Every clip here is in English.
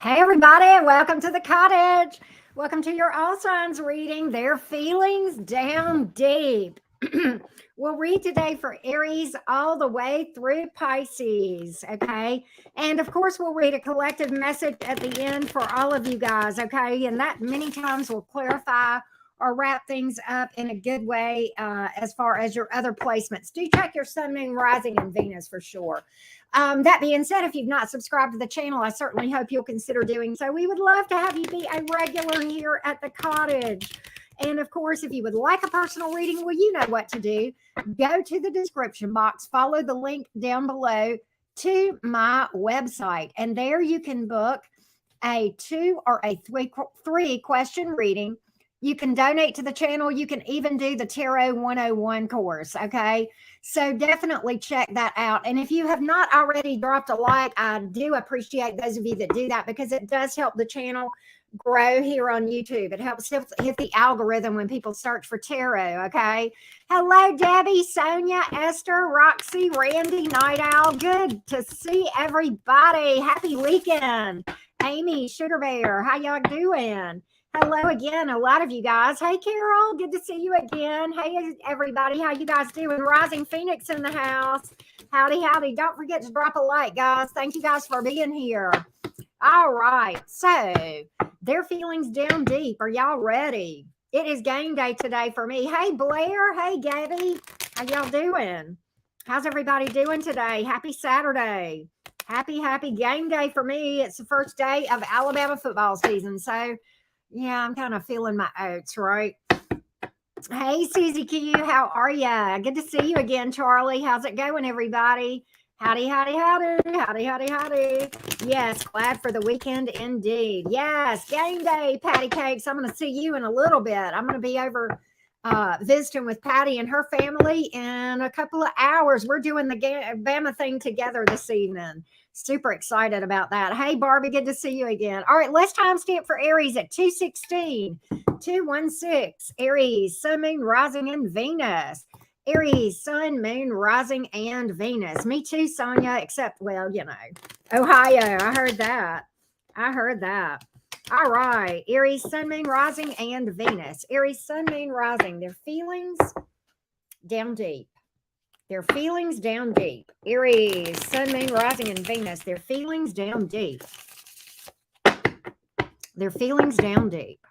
Hey everybody, welcome to the cottage. Welcome to your all signs reading, their feelings down deep. We'll read today for Aries all the way through Pisces, okay? And of course, we'll read a collective message at the end for all of you guys, okay? And that many times will clarify or wrap things up in a good way as far as your other placements. Do check your sun, moon, rising, and Venus for sure. That being said, if you've not subscribed to the channel, I certainly hope you'll consider doing so. We would love to have you be a regular here at the cottage. And of course, if you would like a personal reading, well, you know what to do. Go to the description box, follow the link down below to my website, and there you can book a 2 or a 3 question reading. You can donate to the channel. You can even do the Tarot 101 course. Okay. So definitely check that out. And if you have not already dropped a like, I do appreciate those of you that do that because it does help the channel grow here on YouTube. It helps hit the algorithm when people search for tarot. Okay. Hello, Debbie, Sonia, Esther, Roxy, Randy, Night Owl. Good to see everybody. Happy weekend. Amy, Sugar Bear, how y'all doing? Hello again, a lot of you guys. Hey, Carol, good to see you again. Hey, everybody, how you guys doing? Rising Phoenix in the house. Howdy, howdy. Don't forget to drop a like, guys. Thank you guys for being here. All right, so their feelings down deep. Are y'all ready? It is game day today for me. Hey, Blair. Hey, Gabby. How y'all doing? How's everybody doing today? Happy Saturday. Happy game day for me. It's the first day of Alabama football season, so yeah, I'm kind of feeling my oats, right? Hey, Susie Q, how are ya? Good to see you again, Charlie. How's it going, everybody? Howdy, howdy, howdy, howdy, howdy, howdy. Yes, glad for the weekend indeed. Yes, game day, Patty Cakes. I'm going to see you in a little bit. I'm going to be over visiting with Patty and her family in a couple of hours. We're doing the Bama thing together this evening. Super excited about that. Hey, Barbie, good to see you again. All right, let's timestamp for Aries at 2:16, 2:16. Aries, Sun, Moon, Rising, and Venus. Aries, Sun, Moon, Rising, and Venus. Me too, Sonia, except, well, you know, Ohio. I heard that. I heard that. All right, Aries, Sun, Moon, Rising, and Venus. Aries, Sun, Moon, Rising. Their feelings down deep. Their feelings down deep. Aries, Sun, Moon, Rising, and Venus. Their feelings down deep. Their feelings down deep.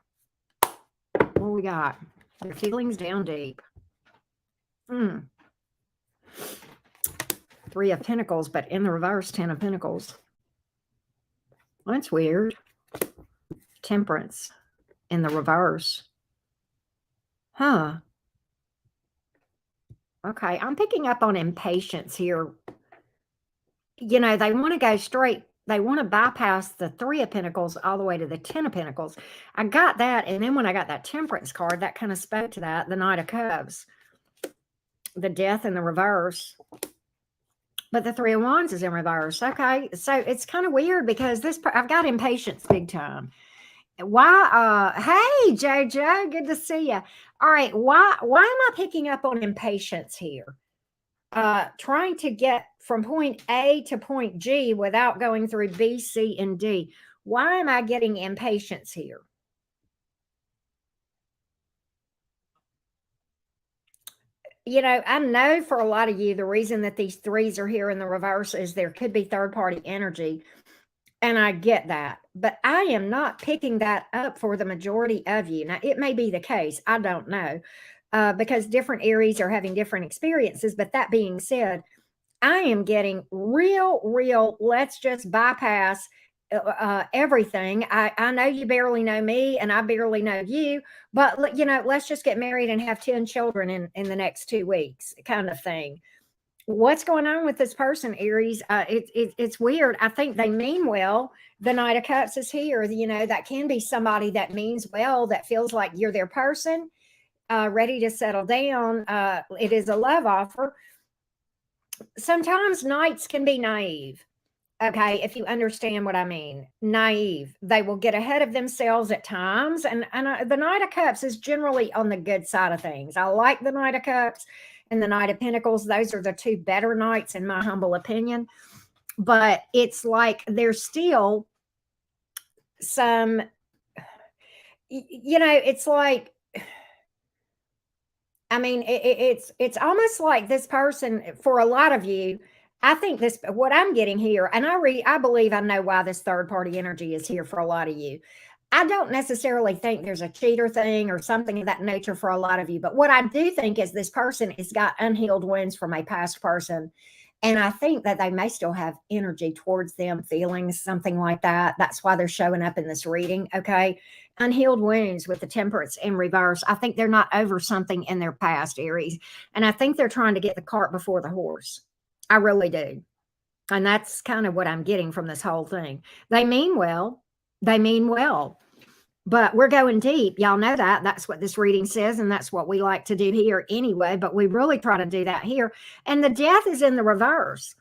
What we got? Their feelings down deep. 3 of Pentacles, but in the reverse, 10 of Pentacles. Well, that's weird. Temperance in the reverse. Huh. Okay, I'm picking up on impatience here. You know, they want to go straight. They want to bypass the 3 of Pentacles all the way to the 10 of Pentacles. I got that, and then when I got that Temperance card, that kind of spoke to that, the Knight of Cups. The Death in the reverse. But the 3 of Wands is in reverse. Okay, so it's kind of weird because I've got impatience big time. Why? Hey, JoJo, good to see you. All right, why am I picking up on impatience here? Trying to get from point A to point G without going through B, C, and D. Why am I getting impatience here? You know, I know for a lot of you, the reason that these 3s are here in the reverse is there could be third-party energy. And I get that, but I am not picking that up for the majority of you. Now, it may be the case. I don't know because different Aries are having different experiences. But that being said, I am getting real, let's just bypass everything. I know you barely know me and I barely know you, but, you know, let's just get married and have 10 children in the next 2 weeks kind of thing. What's going on with this person, Aries? It's weird. I think they mean well. The Knight of Cups is here. You know, that can be somebody that means well, that feels like you're their person, ready to settle down. It is a love offer. Sometimes knights can be naive. Okay, if you understand what I mean. Naive. They will get ahead of themselves at times. And the Knight of Cups is generally on the good side of things. I like the Knight of Cups and the Knight of Pentacles. Those are the 2 better knights in my humble opinion. But it's like they're still some, it's like, I mean, it's almost like this person, for a lot of you, I think this, what I'm getting here, and I believe I know why this third party energy is here for a lot of you. I don't necessarily think there's a cheater thing or something of that nature for a lot of you, but what I do think is this person has got unhealed wounds from a past person. And I think that they may still have energy towards them, feelings, something like that. That's why they're showing up in this reading. Okay. Unhealed wounds with the temperance in reverse. I think they're not over something in their past, Aries. And I think they're trying to get the cart before the horse. I really do. And that's kind of what I'm getting from this whole thing. They mean well. They mean well. But we're going deep. Y'all know that. That's what this reading says, and that's what we like to do here anyway. But we really try to do that here. And the death is in the reverse.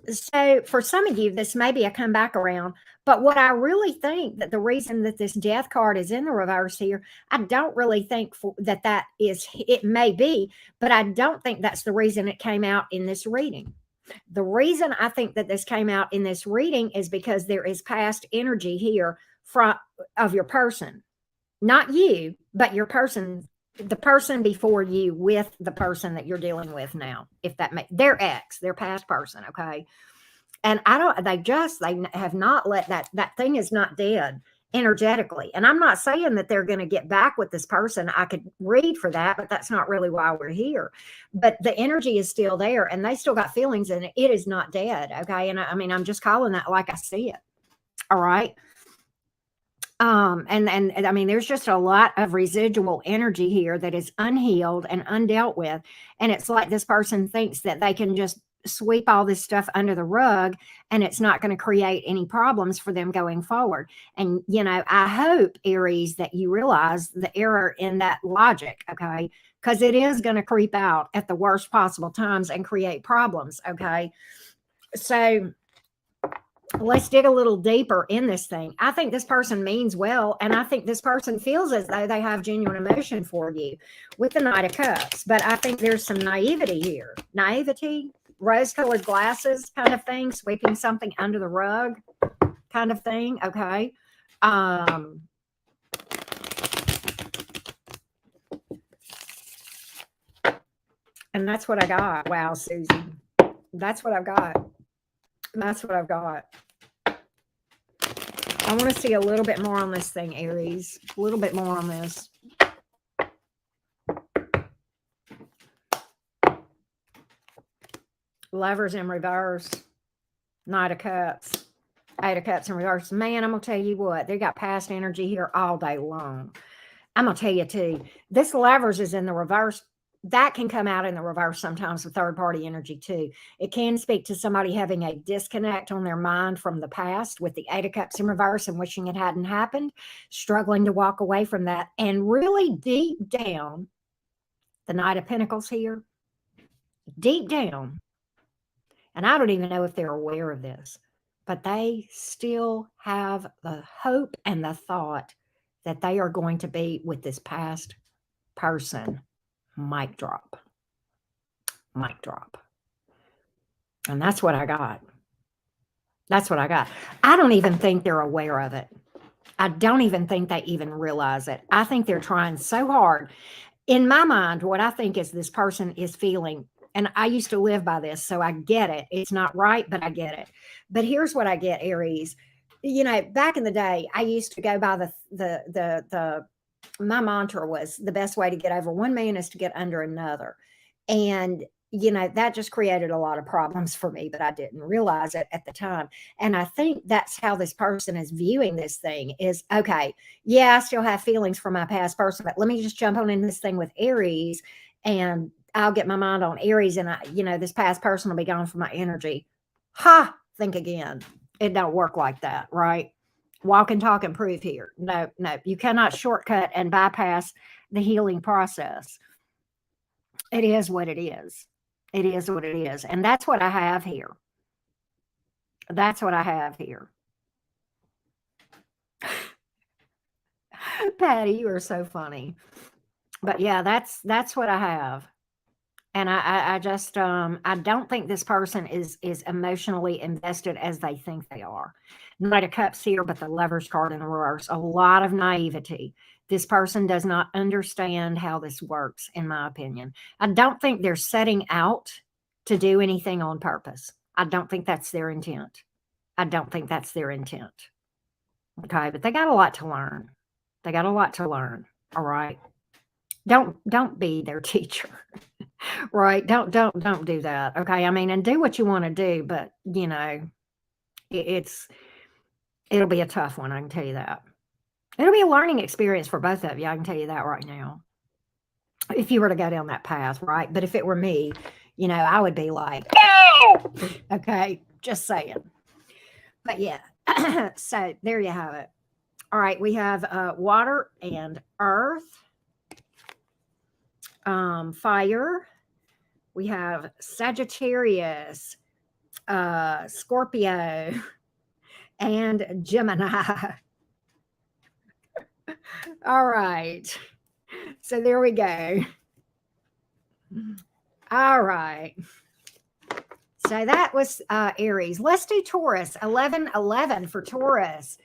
So for some of you, this may be a comeback around. But what I really think that the reason that this death card is in the reverse here, I don't really think that is, it may be, but I don't think that's the reason it came out in this reading. The reason I think that this came out in this reading is because there is past energy here of your person, not you, but your person, the person before you with the person that you're dealing with now, if that makes, their ex, their past person. Okay. And they have not let that thing is not dead energetically. And I'm not saying that they're going to get back with this person. I could read for that, but that's not really why we're here. But the energy is still there and they still got feelings in it. It is not dead. Okay. And I mean, I'm just calling that like I see it. All right. And I mean, there's just a lot of residual energy here that is unhealed and undealt with. And it's like this person thinks that they can just sweep all this stuff under the rug and it's not going to create any problems for them going forward. And, I hope, Aries, that you realize the error in that logic, okay? Because it is going to creep out at the worst possible times and create problems, okay? So let's dig a little deeper in this thing. I think this person means well, and I think this person feels as though they have genuine emotion for you with the Knight of Cups. But I think there's some naivety here. Naivety, rose-colored glasses kind of thing, sweeping something under the rug kind of thing, okay? And that's what I got. Wow, Susie. That's what I've got. That's what I've got. I want to see a little bit more on this thing, Aries. A little bit more on this. Lovers in reverse. Knight of Cups. Eight of Cups in reverse. Man, I'm going to tell you what. They got past energy here all day long. I'm going to tell you too. This Lovers is in the reverse. That can come out in the reverse sometimes with third party energy too. It can speak to somebody having a disconnect on their mind from the past with the Eight of Cups in reverse and wishing it hadn't happened, struggling to walk away from that. And really deep down, the Knight of Pentacles here, deep down, and I don't even know if they're aware of this, but they still have the hope and the thought that they are going to be with this past person. Mic drop. Mic drop. And that's what I got. That's what I got. I don't even think they're aware of it. I don't even think they even realize it. I think they're trying so hard. In my mind, what I think is this person is feeling, and I used to live by this, so I get it. It's not right, but I get it. But here's what I get, Aries. Back in the day, I used to go by my mantra was the best way to get over one man is to get under another. And, that just created a lot of problems for me, but I didn't realize it at the time. And I think that's how this person is viewing this thing is, okay, yeah, I still have feelings for my past person, but let me just jump on in this thing with Aries and I'll get my mind on Aries and this past person will be gone from my energy. Think again. It don't work like that, right? Walk and talk and prove here. No, you cannot shortcut and bypass the healing process. It is what it is. It is what it is. And that's what I have here. That's what I have here. Patty, you are so funny. But yeah, that's what I have. And I just, I don't think this person is emotionally invested as they think they are. Knight of Cups here, but the Lover's card in the reverse. A lot of naivety. This person does not understand how this works, in my opinion. I don't think they're setting out to do anything on purpose. I don't think that's their intent. I don't think that's their intent. Okay, but they got a lot to learn. They got a lot to learn. All right. Don't be their teacher. Right. Don't do that. Okay. I mean, and do what you want to do, but you know, it'll be a tough one. I can tell you that. It'll be a learning experience for both of you. I can tell you that right now. If you were to go down that path, right? But if it were me, you know, I would be like, no! Okay, just saying. But yeah, so there you have it. All right, we have water and earth, fire. We have Sagittarius, Scorpio, and Gemini. All right. So there we go. All right. So that was Aries. Let's do Taurus. 11-11 for Taurus.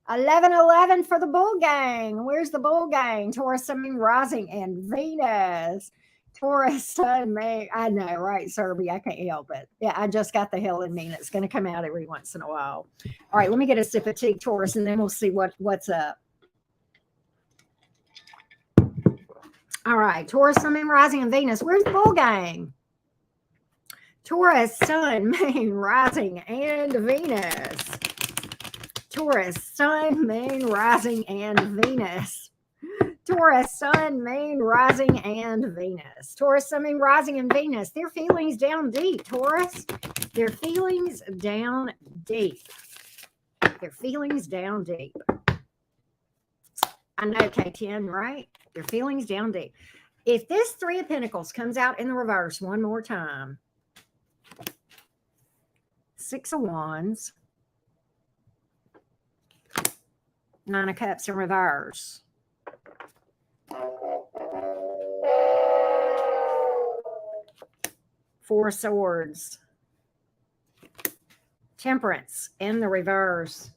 11-11 for the bull gang. Where's the bull gang? Taurus, Sun, Moon, Rising, and Venus. Taurus, Sun, Moon. I know, right, Serbia? I can't help it. Yeah, I just got the hell in me, and it's going to come out every once in a while. All right, let me get a sip of tea, Taurus, and then we'll see what's up. All right, Taurus, Sun, Moon, Rising, and Venus. Where's the bull gang? Taurus, Sun, Moon, Rising, and Venus. Taurus, Sun, Moon, Rising, and Venus. Taurus, Sun, Moon, Rising, and Venus. Taurus, Sun, Moon, Rising, and Venus. Their feelings down deep, Taurus. Their feelings down deep. Their feelings down deep. I know, K10, right? Their feelings down deep. If this Three of Pentacles comes out in the reverse one more time, Six of Wands, Nine of Cups in reverse, Four of Swords, Temperance in the reverse.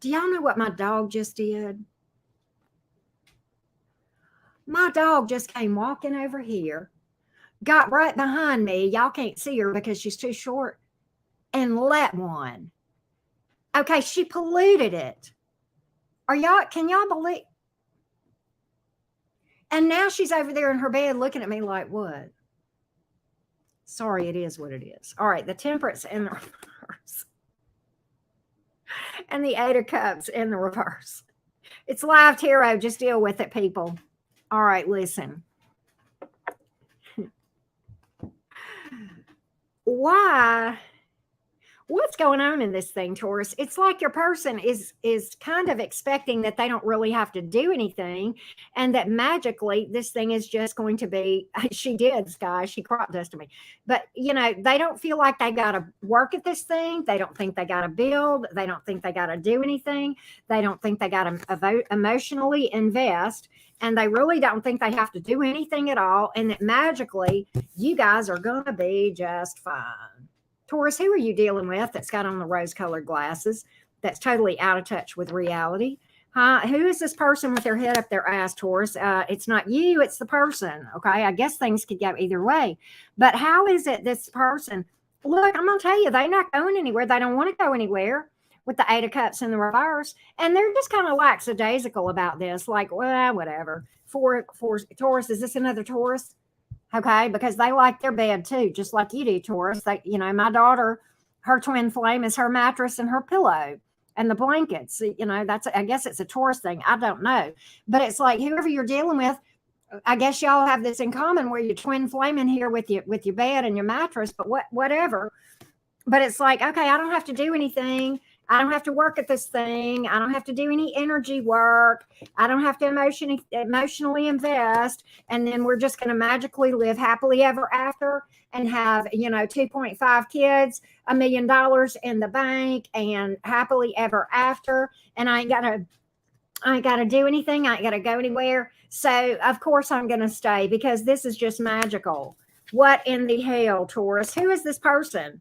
Do y'all know what my dog just did? My dog just came walking over here, got right behind me. Y'all can't see her because she's too short, and let one. Okay, she polluted it. Can y'all believe? And now she's over there in her bed looking at me like, what? Sorry, it is what it is. All right, the Temperance in the reverse. And the Eight of Cups in the reverse. It's live tarot. Just deal with it, people. All right, listen. Why? What's going on in this thing, Taurus? It's like your person is kind of expecting that they don't really have to do anything, and that magically this thing is just going to be, she did, Sky, she crop dusted me. But, you know, they don't feel like they got to work at this thing. They don't think they got to build. They don't think they got to do anything. They don't think they got to emotionally invest. And they really don't think they have to do anything at all. And that magically you guys are going to be just fine. Taurus, who are you dealing with that's got on the rose-colored glasses, that's totally out of touch with reality? Who is this person with their head up their ass, Taurus? It's not you, it's the person, okay? I guess things could go either way. But how is it this person, look, I'm going to tell you, they're not going anywhere. They don't want to go anywhere with the Eight of Cups in the reverse. And they're just kind of lackadaisical about this, like, well, whatever. For Taurus, is this another Taurus? Okay, because they like their bed too, just like you do, Taurus. They, you know, my daughter, her twin flame is her mattress and her pillow and the blankets. You know, I guess it's a Taurus thing. I don't know. But it's like whoever you're dealing with, I guess y'all have this in common where you're twin flaming here with your bed and your mattress, but whatever. But it's like, okay, I don't have to do anything. I don't have to work at this thing. I don't have to do any energy work. I don't have to emotionally invest. And then we're just going to magically live happily ever after and have, you know, 2.5 kids, $1 million in the bank, and happily ever after. And I ain't got to I ain't got to do anything. I ain't got to go anywhere. So, of course, I'm going to stay because this is just magical. What in the hell, Taurus? Who is this person?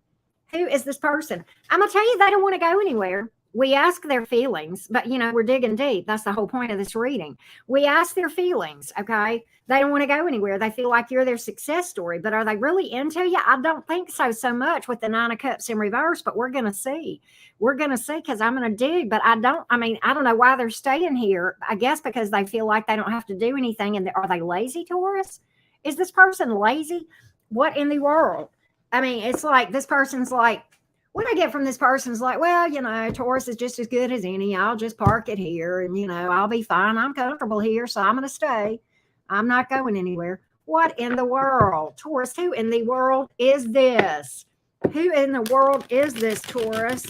Who is this person? I'm going to tell you, they don't want to go anywhere. We ask their feelings, but we're digging deep. That's the whole point of this reading. We ask their feelings, okay? They don't want to go anywhere. They feel like you're their success story, but are they really into you? I don't think so much with the Nine of Cups in reverse, but we're going to see. We're going to see because I'm going to dig, but I don't know why they're staying here. I guess because they feel like they don't have to do anything. And are they lazy, Taurus? Is this person lazy? What in the world? I mean, it's like this person's like, what I get from this person is like, well, Taurus is just as good as any. I'll just park it here and, I'll be fine. I'm comfortable here, so I'm going to stay. I'm not going anywhere. What in the world? Taurus, who in the world is this? Who in the world is this, Taurus?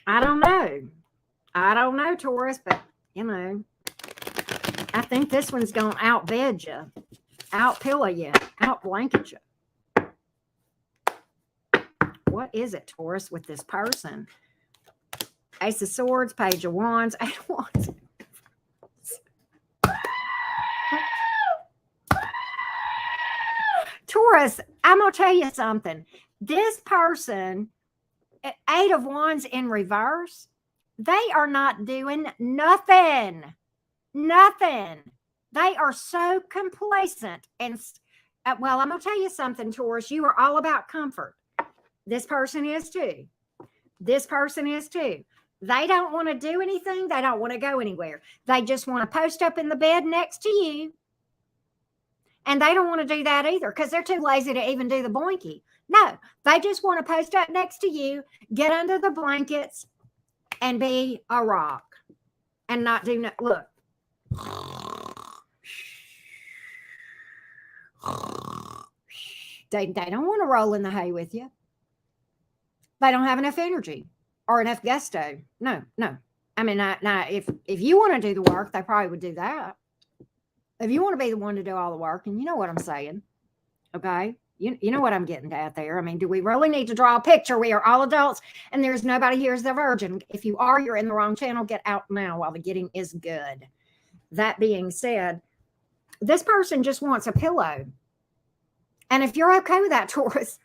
I don't know, Taurus, but, I think this one's going to outbed you, outpillow you, outblanket you. What is it, Taurus, with this person? Ace of Swords, Page of Wands, Eight of Wands. Taurus, I'm going to tell you something. This person, Eight of Wands in reverse, they are not doing nothing. Nothing. They are so complacent. And, well, I'm going to tell you something, Taurus. You are all about comfort. This person is too. This person is too. They don't want to do anything. They don't want to go anywhere. They just want to post up in the bed next to you. And they don't want to do that either because they're too lazy to even do the boinky. No, they just want to post up next to you, get under the blankets, and be a rock. And not do no. Look. They don't want to roll in the hay with you. They don't have enough energy or enough gusto. No. I mean, now if you want to do the work, they probably would do that. If you want to be the one to do all the work, and you know what I'm saying, okay? You know what I'm getting at there. I mean, do we really need to draw a picture? We are all adults, and there's nobody here is the virgin. If you are, you're in the wrong channel. Get out now while the getting is good. That being said, this person just wants a pillow. And if you're okay with that, Taurus,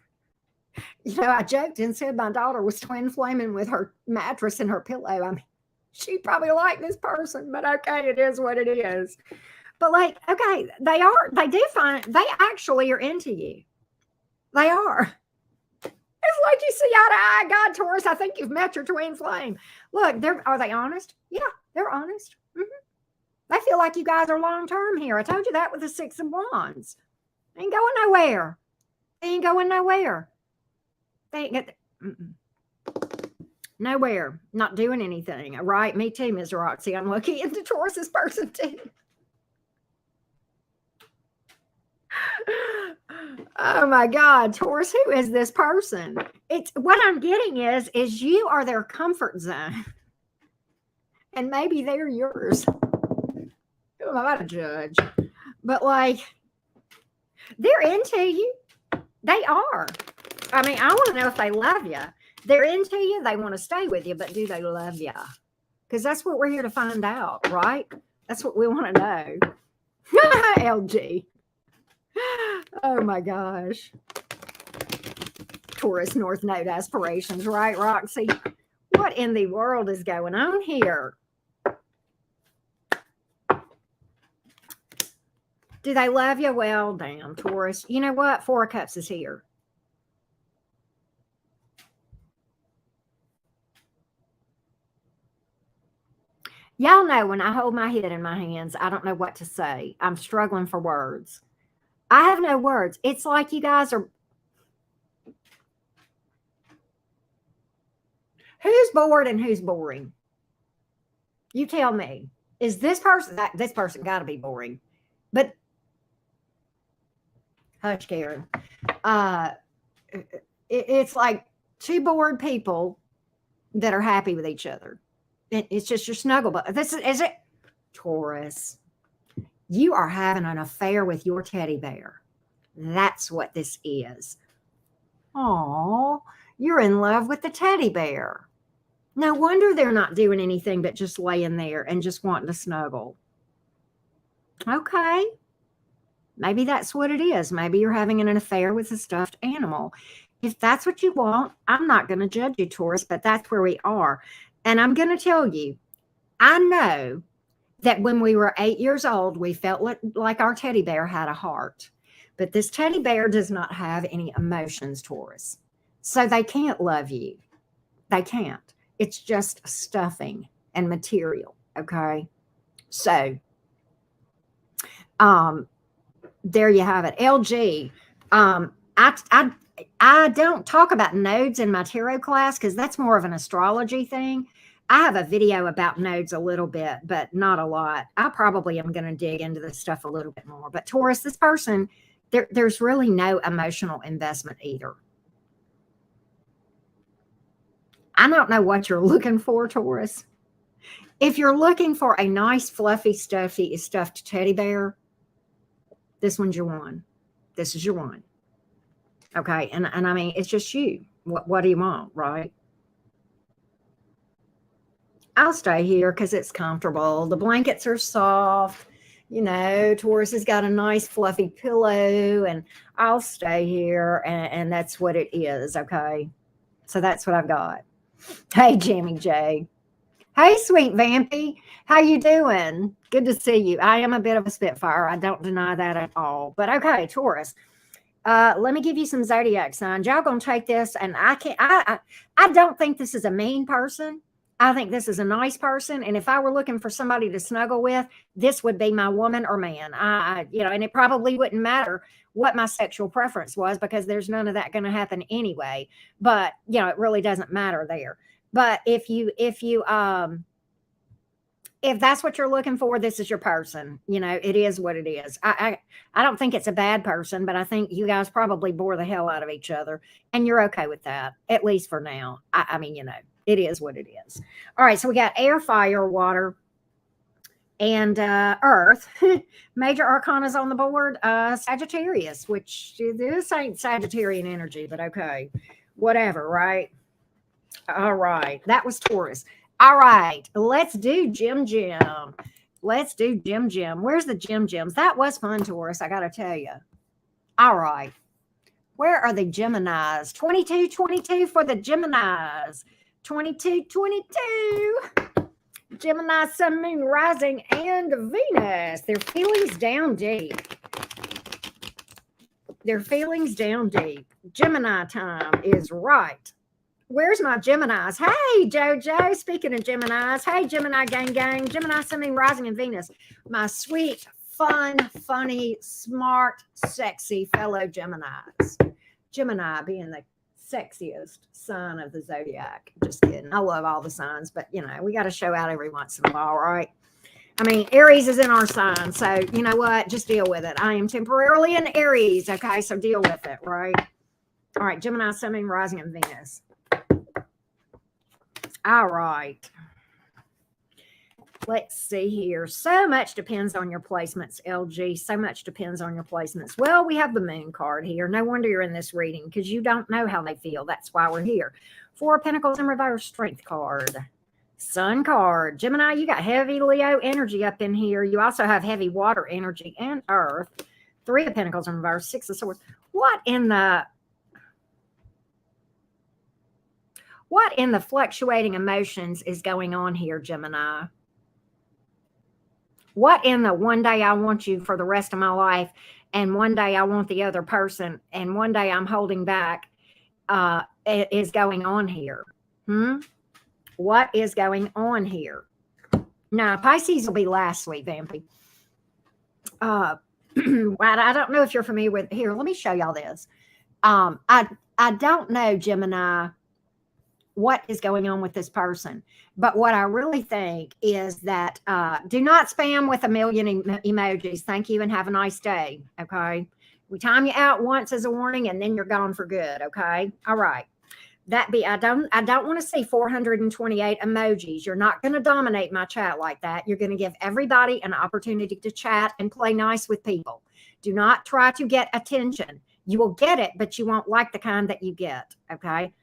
I joked and said my daughter was twin flaming with her mattress and her pillow. I mean, she'd probably like this person, but okay, it is what it is. But like, okay, they actually are into you. They are. It's like you see eye to eye. God, Taurus, I think you've met your twin flame. Look, are they honest? Yeah, they're honest. Mm-hmm. They feel like you guys are long-term here. I told you that with the Six of Wands. They ain't going nowhere. They ain't going nowhere. They ain't nowhere. Not doing anything. Right? Me too, Ms. Roxy. I'm looking into Taurus's person too. Oh my God, Taurus, who is this person? It's what I'm getting is you are their comfort zone. And maybe they're yours. I'm not a judge. But like, they're into you. They are. I mean, I want to know if they love you. They're into you. They want to stay with you, but do they love you? Because that's what we're here to find out, right? That's what we want to know. LG. Oh my gosh. Taurus North Node aspirations, right, Roxy? What in the world is going on here? Do they love you? Well, damn, Taurus. You know what? Four of Cups is here. Y'all know when I hold my head in my hands, I don't know what to say. I'm struggling for words. I have no words. It's like you guys are. Who's bored and who's boring? You tell me. Is this person got to be boring? But hush, Karen. It's like two bored people that are happy with each other. It's just your snuggle. But is it Taurus? You are having an affair with your teddy bear. That's what this is. Oh, you're in love with the teddy bear. No wonder they're not doing anything but just laying there and just wanting to snuggle. Okay. Maybe that's what it is. Maybe you're having an affair with a stuffed animal. If that's what you want, I'm not going to judge you, Taurus, but that's where we are. And I'm going to tell you, I know that when we were 8 years old, we felt like our teddy bear had a heart. But this teddy bear does not have any emotions, Taurus. So they can't love you. They can't. It's just stuffing and material. Okay. So, there you have it. LG. I don't talk about nodes in my tarot class because that's more of an astrology thing. I have a video about nodes a little bit, but not a lot. I probably am going to dig into this stuff a little bit more. But Taurus, this person, there's really no emotional investment either. I don't know what you're looking for, Taurus. If you're looking for a nice, fluffy, stuffed teddy bear, this one's your one. This is your one. Okay. And I mean, it's just you. What do you want, right? I'll stay here because it's comfortable. The blankets are soft. You know, Taurus has got a nice fluffy pillow, and I'll stay here, and that's what it is. Okay. So that's what I've got. Hey, Jamie J. Hey, sweet Vampy. How you doing? Good to see you. I am a bit of a spitfire. I don't deny that at all. But okay, Taurus. Let me give you some zodiac signs. Y'all gonna take this, and I don't think this is a mean person. I think this is a nice person. And if I were looking for somebody to snuggle with, this would be my woman or man. And it probably wouldn't matter what my sexual preference was because there's none of that going to happen anyway. But, it really doesn't matter there. But if that's what you're looking for, this is your person. It is what it is. I don't think it's a bad person, but I think you guys probably bore the hell out of each other, and you're okay with that, at least for now. I mean, it is what it is. All right, so we got air, fire, water, and earth. Major arcanas on the board. Sagittarius, which this ain't Sagittarian energy, but okay, whatever, right? All right, that was Taurus. All right, let's do Jim. Let's do Jim. Where's the Jims? That was fun, Taurus, I got to tell you. All right, where are the Geminis? 22 for the Geminis. 22. Gemini, Sun, Moon, Rising, and Venus. Their feelings down deep. Gemini time is right. Where's my Geminis? Hey, JoJo. Speaking of Geminis. Hey, Gemini gang. Gemini, Sun, Moon, Rising, and Venus. My sweet, fun, funny, smart, sexy fellow Geminis. Gemini being the sexiest sign of the zodiac. Just kidding. I love all the signs, but we got to show out every once in a while, right? I mean, Aries is in our sign, so you know what? Just deal with it. I am temporarily in Aries, okay? So deal with it, right? All right, Gemini, Sun, Moon, Rising, and Venus. All right. Let's see here. So much depends on your placements, LG. So much depends on your placements. Well, we have the moon card here. No wonder you're in this reading because you don't know how they feel. That's why we're here. 4 of Pentacles in reverse, strength card. Sun card. Gemini, you got heavy Leo energy up in here. You also have heavy water energy and earth. 3 of Pentacles in reverse, 6 of Swords. What in the fluctuating emotions is going on here, Gemini? What in the one day I want you for the rest of my life, and one day I want the other person, and one day I'm holding back is going on here? What is going on here? Now, Pisces will be last, sweet Vampy. I don't know if you're familiar with, here, let me show y'all this. I don't know, Gemini, what is going on with this person. But what I really think is that do not spam with a million emojis. Thank you and have a nice day. Okay. We time you out once as a warning and then you're gone for good. Okay. All right. I don't want to see 428 emojis. You're not going to dominate my chat like that. You're going to give everybody an opportunity to chat and play nice with people. Do not try to get attention. You will get it, but you won't like the kind that you get. Okay.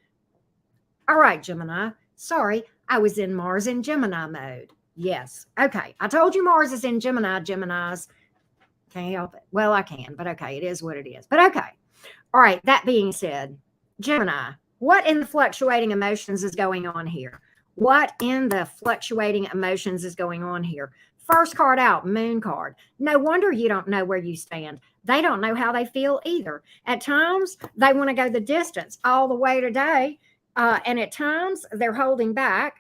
All right, Gemini. Sorry, I was in Mars in Gemini mode. Yes. Okay. I told you Mars is in Gemini, Geminis. Can't help it. Well, I can, but okay. It is what it is. But okay. All right. That being said, Gemini, what in the fluctuating emotions is going on here? What in the fluctuating emotions is going on here? First card out, Moon card. No wonder you don't know where you stand. They don't know how they feel either. At times, they want to go the distance all the way today. And at times, they're holding back.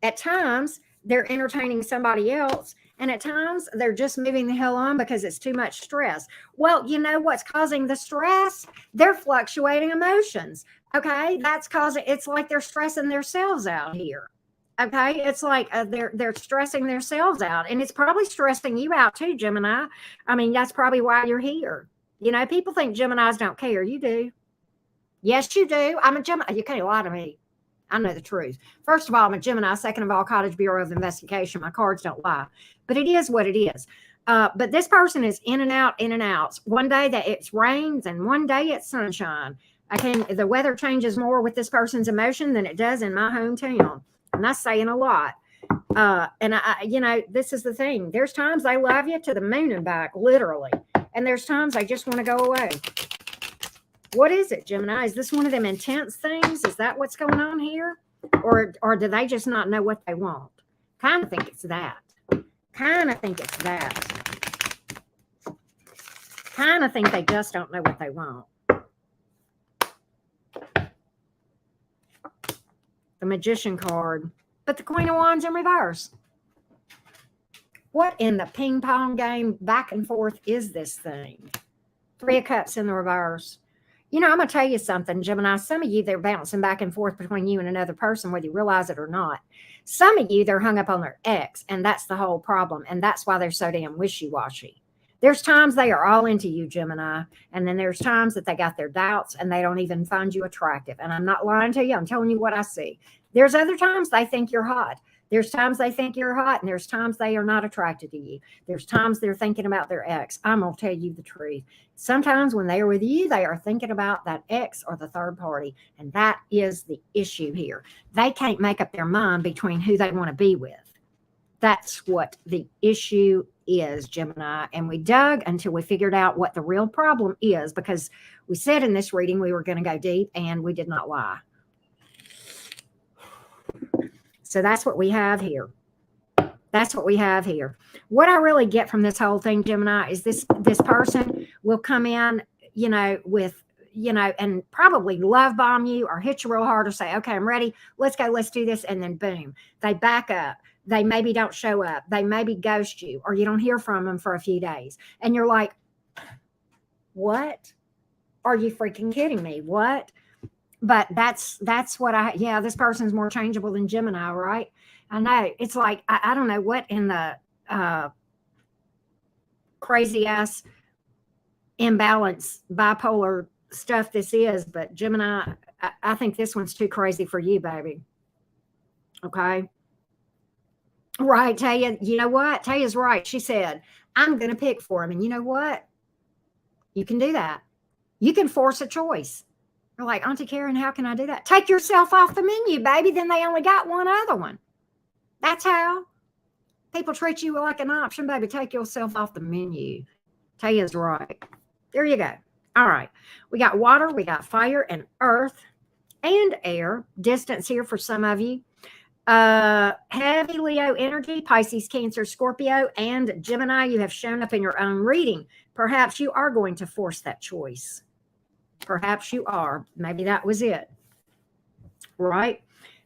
At times, they're entertaining somebody else. And at times, they're just moving the hell on because it's too much stress. Well, you know what's causing the stress? They're fluctuating emotions. Okay? That's causing, it's like they're stressing themselves out here. Okay, it's like they're stressing themselves out, and it's probably stressing you out too, Gemini. I mean, that's probably why you're here. You know, people think Geminis don't care. You do. Yes, you do. I'm a Gemini. You can't lie to me. I know the truth. First of all, I'm a Gemini. Second of all, Cottage Bureau of Investigation. My cards don't lie, but it is what it is. But this person is in and out, in and out. One day that it's rains, and one day it's sunshine. The weather changes more with this person's emotion than it does in my hometown. And that's saying a lot. And you know, this is the thing. There's times they love you to the moon and back, literally. And there's times they just want to go away. What is it, Gemini? Is this one of them intense things? Is that what's going on here? Or do they just not know what they want? Kind of think it's that. Kind of think it's that. Kind of think they just don't know what they want. The Magician card, but the Queen of Wands in reverse. What in the ping pong game back and forth is this thing? Three of Cups in the reverse. You know, I'm going to tell you something, Gemini. Some of you, they're bouncing back and forth between you and another person, whether you realize it or not. Some of you, they're hung up on their ex, and that's the whole problem. And that's why they're so damn wishy-washy. There's times they are all into you, Gemini, and then there's times that they got their doubts and they don't even find you attractive. And I'm not lying to you. I'm telling you what I see. There's other times they think you're hot. There's times they think you're hot, and there's times they are not attracted to you. There's times they're thinking about their ex. I'm going to tell you the truth. Sometimes when they are with you, they are thinking about that ex or the third party, and that is the issue here. They can't make up their mind between who they want to be with. That's what the issue is, Gemini. And we dug until we figured out what the real problem is, because we said in this reading we were going to go deep, and we did not lie. So that's what we have here. That's what we have here. What I really get from this whole thing, Gemini, is this person will come in, you know, with, you know, and probably love bomb you or hit you real hard or say, okay, I'm ready. Let's go. Let's do this. And then boom, they back up. They maybe don't show up. They maybe ghost you, or you don't hear from them for a few days. And you're like, what? Are you freaking kidding me? What? But that's what yeah, this person's more changeable than Gemini, right? I know. It's like, I don't know what in the crazy ass imbalance bipolar stuff this is, but Gemini, I think this one's too crazy for you, baby. Okay. Right, Taya, you know what? Taya's right. She said, I'm going to pick for him. And you know what? You can do that. You can force a choice. You're like, Auntie Karen, how can I do that? Take yourself off the menu, baby. Then they only got one other one. That's how people treat you like an option, baby. Take yourself off the menu. Taya's right. There you go. All right. We got water, we got fire and earth and air. Distance here for some of you. Heavy Leo energy, Pisces, Cancer, Scorpio, and Gemini. You have shown up in your own reading. Perhaps you are going to force that choice. Perhaps you are. Maybe that was it. Right?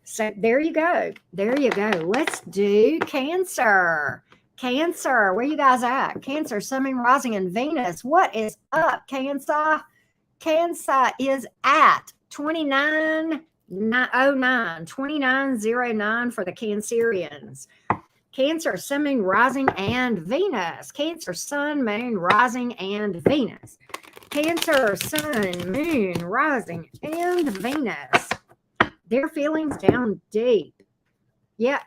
So there you go. There you go. Let's do Cancer. Cancer, where you guys at? Cancer, Sun, Moon, Rising, and Venus. What is up, Cancer? Cancer is at 2909 for the Cancerians. Cancer, Sun, Moon, Rising, and Venus. Cancer, Sun, Moon, Rising, and Venus. Cancer, Sun, Moon, Rising, and Venus. Their feelings down deep. Yeah.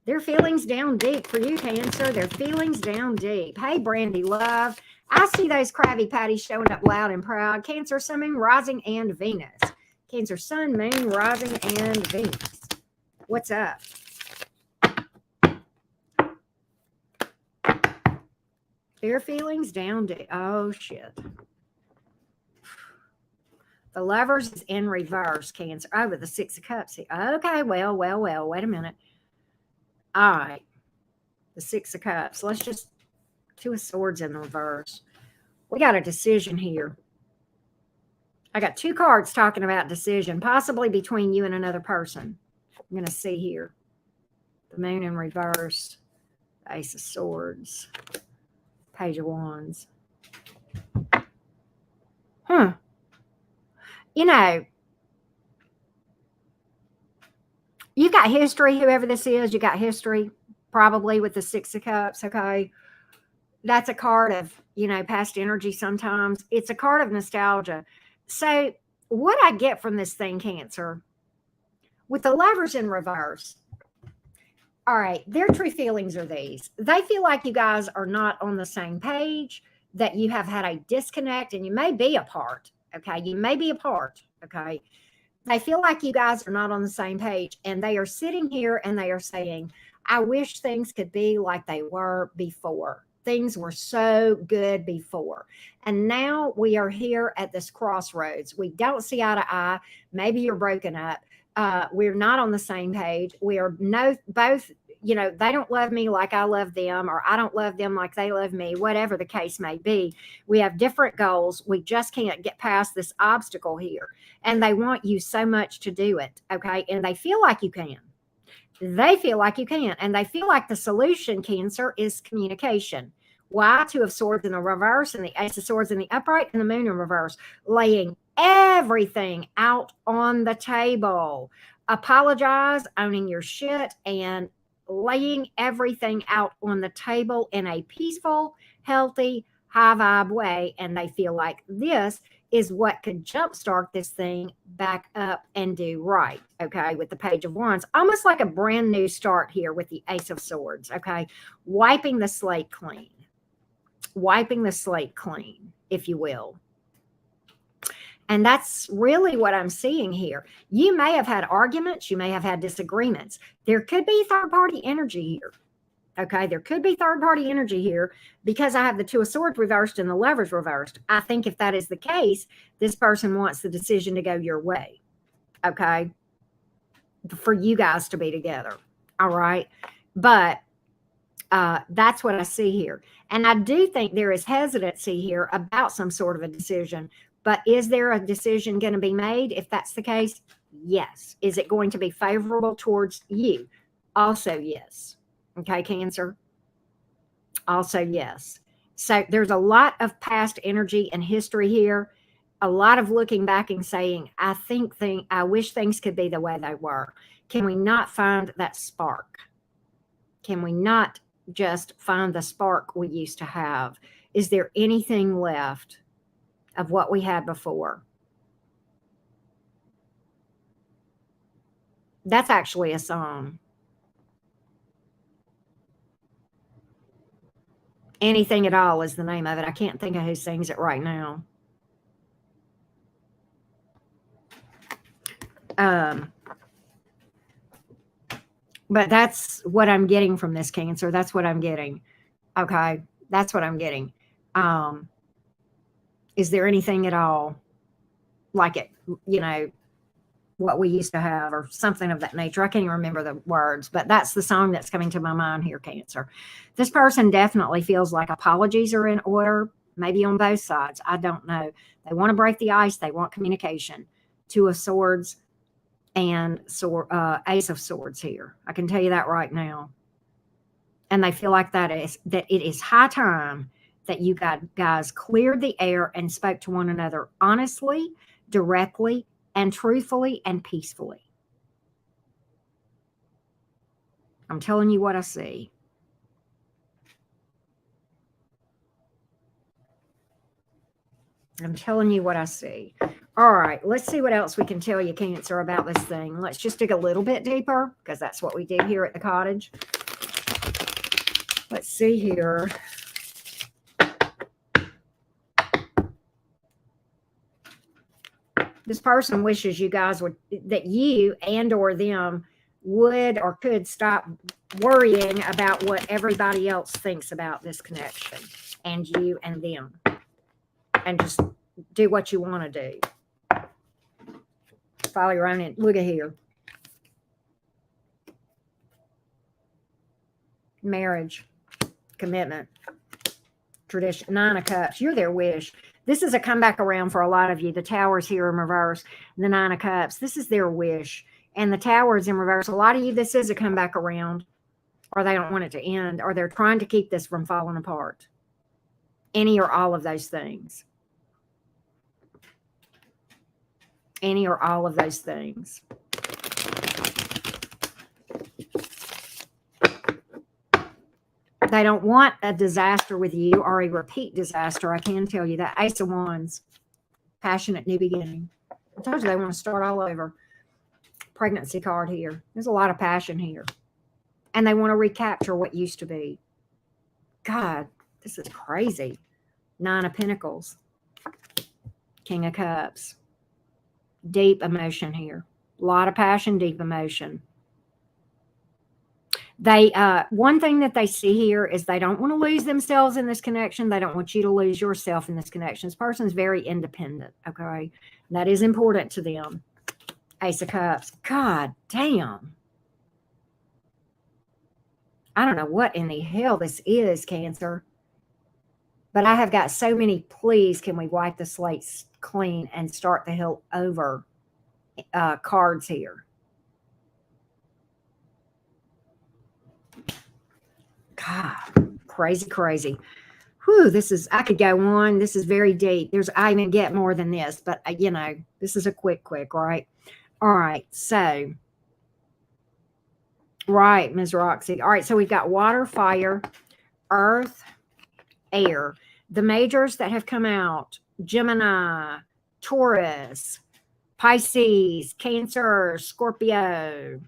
Their feelings down deep for you, Cancer. Their feelings down deep. Hey, Brandy Love. I see those Krabby Patties showing up loud and proud. Cancer, Sun, Moon, Rising, and Venus. Cancer, Sun, Moon, Rising, and Venus. What's up? Their feelings down to, oh shit. The Lovers is in reverse, Cancer. Oh, with the Six of Cups. Okay, well, wait a minute. All right. The Six of Cups. Let's just, Two of Swords in the reverse. We got a decision here. I got two cards talking about decision, possibly between you and another person. I'm going to see here. The Moon in reverse. The Ace of Swords. Page of Wands. You know, you got history, whoever this is, you got history, probably with the Six of Cups, okay? That's a card of, you know, past energy sometimes. It's a card of nostalgia. So what I get from this thing, Cancer, with the Lovers in reverse, all right, their true feelings are these. They feel like you guys are not on the same page, that you have had a disconnect, and you may be apart, okay? You may be apart, okay? They feel like you guys are not on the same page, and they are sitting here and they are saying, I wish things could be like they were before. Things were so good before. And now we are here at this crossroads. We don't see eye to eye. Maybe you're broken up. We're not on the same page. We are both, you know, they don't love me like I love them, or I don't love them like they love me, whatever the case may be. We have different goals. We just can't get past this obstacle here. And they want you so much to do it, okay? And they feel like you can. They feel like you can. And they feel like the solution, Cancer, is communication. Why? Two of Swords in the reverse, and the Ace of Swords in the upright, and the Moon in reverse, laying everything out on the table. Apologize, owning your shit, and laying everything out on the table in a peaceful, healthy, high vibe way. And they feel like this is what could jumpstart this thing back up and do right, okay, with the Page of Wands. Almost like a brand new start here with the Ace of Swords, okay? Wiping the slate clean. Wiping the slate clean, if you will. And that's really what I'm seeing here. You may have had arguments. You may have had disagreements. There could be third-party energy here. Okay, there could be third-party energy here because I have the Two of Swords reversed and the Lovers reversed. I think if that is the case, this person wants the decision to go your way. Okay, for you guys to be together. All right, but that's what I see here. And I do think there is hesitancy here about some sort of a decision. But is there a decision going to be made? If that's the case, yes. Is it going to be favorable towards you? Also, yes. Okay, Cancer? Also, yes. So there's a lot of past energy and history here. A lot of looking back and saying, I wish things could be the way they were. Can we not find that spark? Can we not just find the spark we used to have? Is there anything left of what we had before? That's actually a song. Anything at All is the name of it. I can't think of who sings it right now. But that's what I'm getting from this, Cancer. That's what I'm getting. Okay. That's what I'm getting. Is there anything at all like it, you know, what we used to have, or something of that nature? I can't even remember the words, but that's the song that's coming to my mind here, Cancer. This person definitely feels like apologies are in order, maybe on both sides. I don't know. They want to break the ice. They want communication. Two of Swords and Ace of Swords here. I can tell you that right now. And they feel like that it is high time that you guys cleared the air and spoke to one another honestly, directly, and truthfully and peacefully. I'm telling you what I see. I'm telling you what I see. All right, let's see what else we can tell you, Cancer, about this thing. Let's just dig a little bit deeper, because that's what we do here at the cottage. Let's see here. This person wishes you guys would, that you and or them would or could stop worrying about what everybody else thinks about this connection and you and them, and just do what you want to do. Follow your own. Look at here. Marriage, commitment, tradition, 9 of Cups. You're their wish. This is a comeback around for a lot of you. The Tower's here in reverse. The 9 of Cups. This is their wish. And the Tower is in reverse. A lot of you, this is a comeback around, or they don't want it to end, or they're trying to keep this from falling apart. Any or all of those things. Any or all of those things. They don't want a disaster with you or a repeat disaster. I can tell you that. Ace of Wands. Passionate new beginning. I told you they want to start all over. Pregnancy card here. There's a lot of passion here. And they want to recapture what used to be. God, this is crazy. 9 of Pentacles. King of Cups. Deep emotion here. A lot of passion, deep emotion. They one thing that they see here is they don't want to lose themselves in this connection. They don't want you to lose yourself in this connection. This person is very independent, okay? That is important to them. Ace of Cups. God damn. I don't know what in the hell this is, Cancer. But I have got so many, please, can we wipe the slates clean and start the hell over cards here. God, crazy, crazy. Whew, this is, I could go on. This is very deep. I even get more than this, but you know, this is a quick, right? All right. So, right, Ms. Roxy. All right. So we've got water, fire, earth, air. The majors that have come out: Gemini, Taurus, Pisces, Cancer, Scorpio.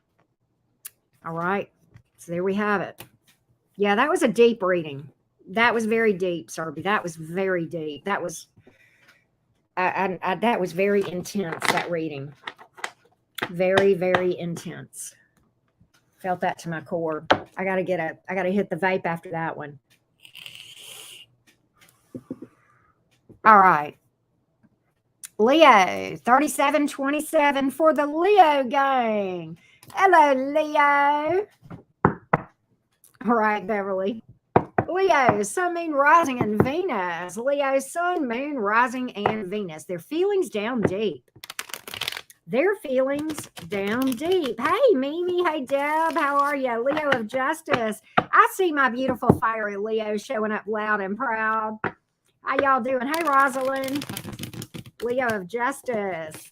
All right. So there we have it. Yeah, that was a deep reading. That was very deep, Serby. That was very deep. That was, that was very intense, that reading. Very, very intense. Felt that to my core. I gotta hit the vape after that one. All right. Leo, 3727 for the Leo gang. Hello, Leo. All right, Beverly. Leo, Sun, Moon, Rising, and Venus. Leo, Sun, Moon, Rising, and Venus. Their feelings down deep. Their feelings down deep. Hey, Mimi. Hey, Deb. How are you? Leo of Justice. I see my beautiful fiery Leo showing up loud and proud. How y'all doing? Hey, Rosalind. Leo of Justice.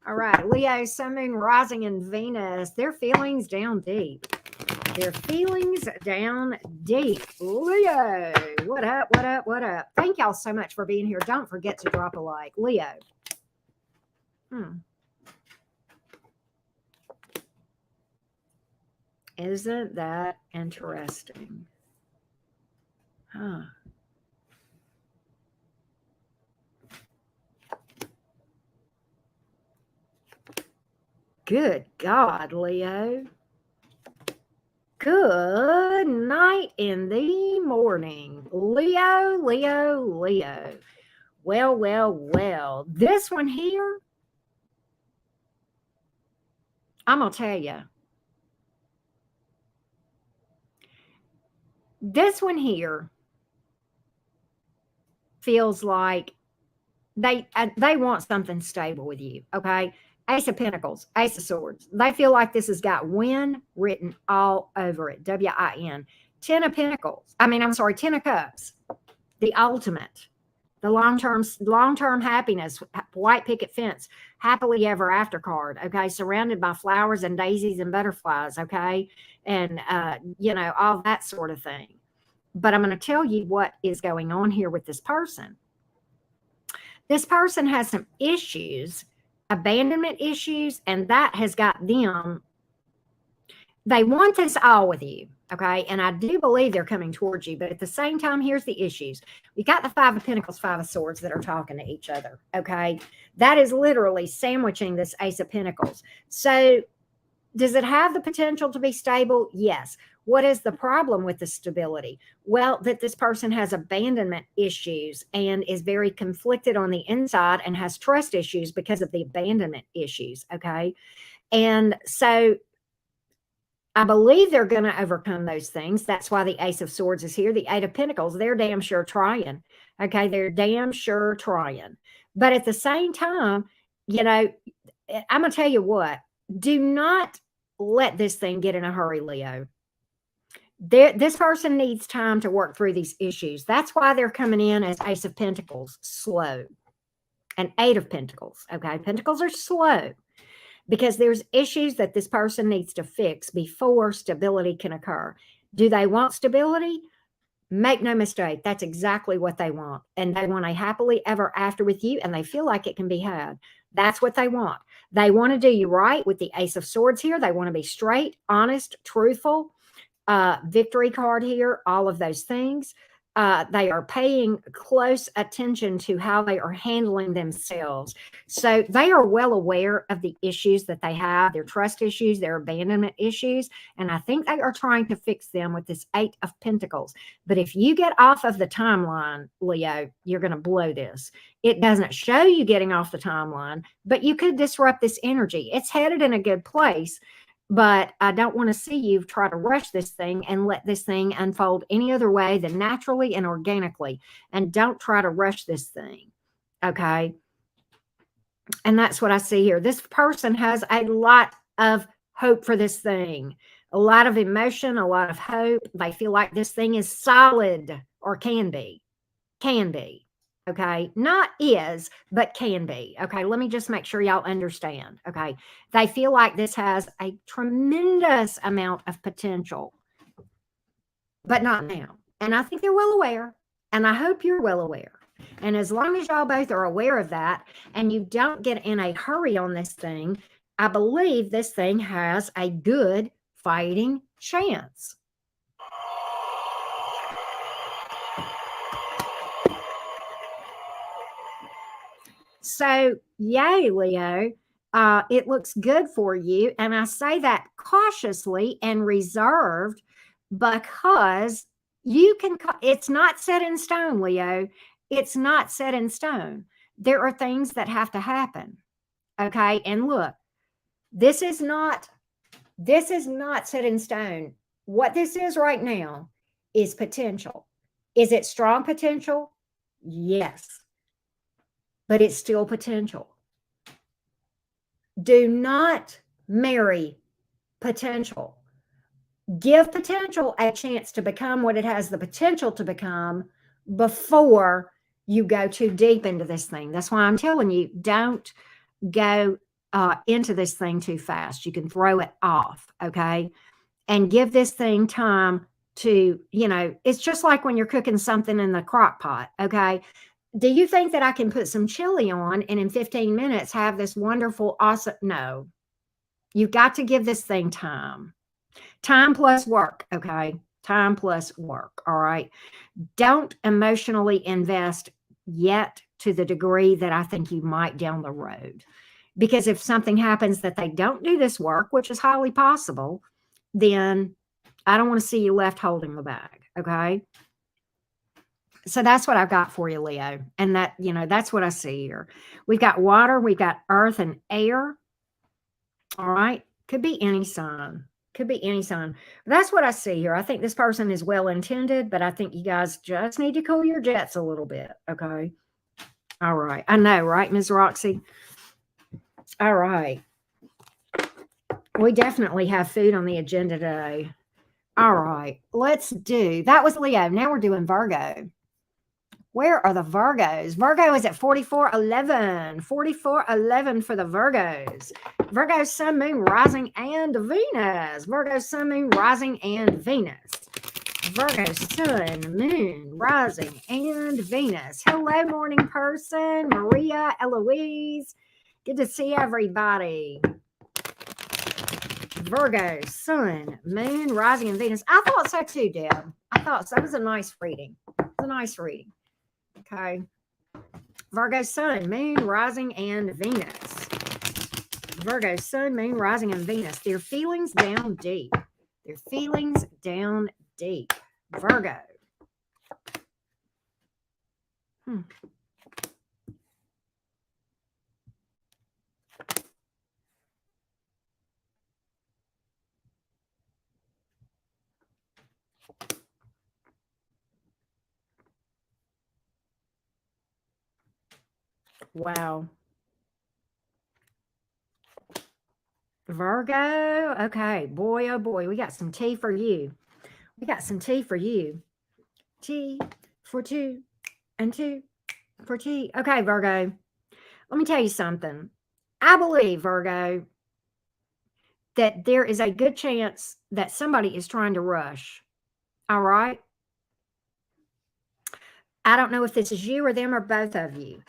All right, Leo, Sun, Moon, Rising, and Venus. Their feelings down deep. Their feelings down deep. Leo, what up, what up, what up? Thank y'all so much for being here. Don't forget to drop a like. Leo. Isn't that interesting? Huh. Good God, Leo. Good night in the morning. Leo, Leo, Leo. Well, well, well. This one here, I'm going to tell you. This one here feels like they want something stable with you, okay? Ace of Pentacles, Ace of Swords. They feel like this has got win written all over it. W-I-N. 10 of Pentacles. 10 of Cups. The ultimate. The long-term happiness. White picket fence. Happily ever after card. Okay. Surrounded by flowers and daisies and butterflies. Okay. And, all that sort of thing. But I'm going to tell you what is going on here with this person. This person has some issues, abandonment issues, and that has got them. They want this all with you. Okay. And I do believe they're coming towards you. But at the same time, here's the issues. We got the Five of Pentacles, Five of Swords that are talking to each other. Okay. That is literally sandwiching this Ace of Pentacles. So does it have the potential to be stable? Yes. What is the problem with the stability? Well, that this person has abandonment issues and is very conflicted on the inside and has trust issues because of the abandonment issues. Okay. And so I believe they're going to overcome those things. That's why the Ace of Swords is here. The Eight of Pentacles, they're damn sure trying. Okay. They're damn sure trying. But at the same time, you know, I'm going to tell you what, do not let this thing get in a hurry, Leo. This person needs time to work through these issues. That's why they're coming in as Ace of Pentacles, slow, and Eight of Pentacles. Okay. Pentacles are slow, because there's issues that this person needs to fix before stability can occur. Do they want stability? Make no mistake, that's exactly what they want. And they want a happily ever after with you, and they feel like it can be had. That's what they want. They want to do you right with the Ace of Swords here. They want to be straight, honest, truthful, victory card here, all of those things. They are paying close attention to how they are handling themselves. So they are well aware of the issues that they have, their trust issues, their abandonment issues. And I think they are trying to fix them with this Eight of Pentacles. But if you get off of the timeline, Leo, you're going to blow this. It doesn't show you getting off the timeline, but you could disrupt this energy. It's headed in a good place. But I don't want to see you try to rush this thing and let this thing unfold any other way than naturally and organically. And don't try to rush this thing. Okay. And that's what I see here. This person has a lot of hope for this thing, a lot of emotion, a lot of hope. They feel like this thing is solid, or can be. Okay. Not is, but can be. Okay. Let me just make sure y'all understand. Okay. They feel like this has a tremendous amount of potential, but not now. And I think they're well aware. And I hope you're well aware. And as long as y'all both are aware of that and you don't get in a hurry on this thing, I believe this thing has a good fighting chance. So, yay, Leo. It looks good for you. And I say that cautiously and reserved because you can, it's not set in stone, Leo. It's not set in stone. There are things that have to happen. Okay. And look, this is not set in stone. What this is right now is potential. Is it strong potential? Yes. But it's still potential. Do not marry potential. Give potential a chance to become what it has the potential to become before you go too deep into this thing. That's why I'm telling you, don't go into this thing too fast. You can throw it off, okay? And give this thing time to, you know, it's just like when you're cooking something in the crock pot, okay? Do you think that I can put some chili on and in 15 minutes have this wonderful, awesome? No. You've got to give this thing time. Time plus work, okay? Time plus work, all right? Don't emotionally invest yet to the degree that I think you might down the road. Because if something happens that they don't do this work, which is highly possible, then I don't want to see you left holding the bag, okay? So that's what I've got for you, Leo. And that, you know, that's what I see here. We've got water, we've got earth and air. All right. Could be any sign. Could be any sign. That's what I see here. I think this person is well intended, but I think you guys just need to cool your jets a little bit. Okay. All right. I know, right, Ms. Roxy? All right. We definitely have food on the agenda today. All right. Let's do, that was Leo. Now we're doing Virgo. Where are the Virgos? Virgo is at 4411. 4411 for the Virgos. Virgo, Sun, Moon, Rising, and Venus. Virgo, Sun, Moon, Rising, and Venus. Virgo, Sun, Moon, Rising, and Venus. Hello, morning person. Maria, Eloise. Good to see everybody. Virgo, Sun, Moon, Rising, and Venus. I thought so too, Deb. I thought so. It was a nice reading. It's a nice reading. Okay. Virgo, Sun, Moon, Rising, and Venus. Virgo, Sun, Moon, Rising, and Venus. Their feelings down deep. Their feelings down deep. Virgo. Wow. Virgo. Okay. Boy, oh boy. We got some tea for you. We got some tea for you. Tea for two and two for tea. Okay, Virgo. Let me tell you something. I believe, Virgo, that there is a good chance that somebody is trying to rush. All right. I don't know if this is you or them or both of you.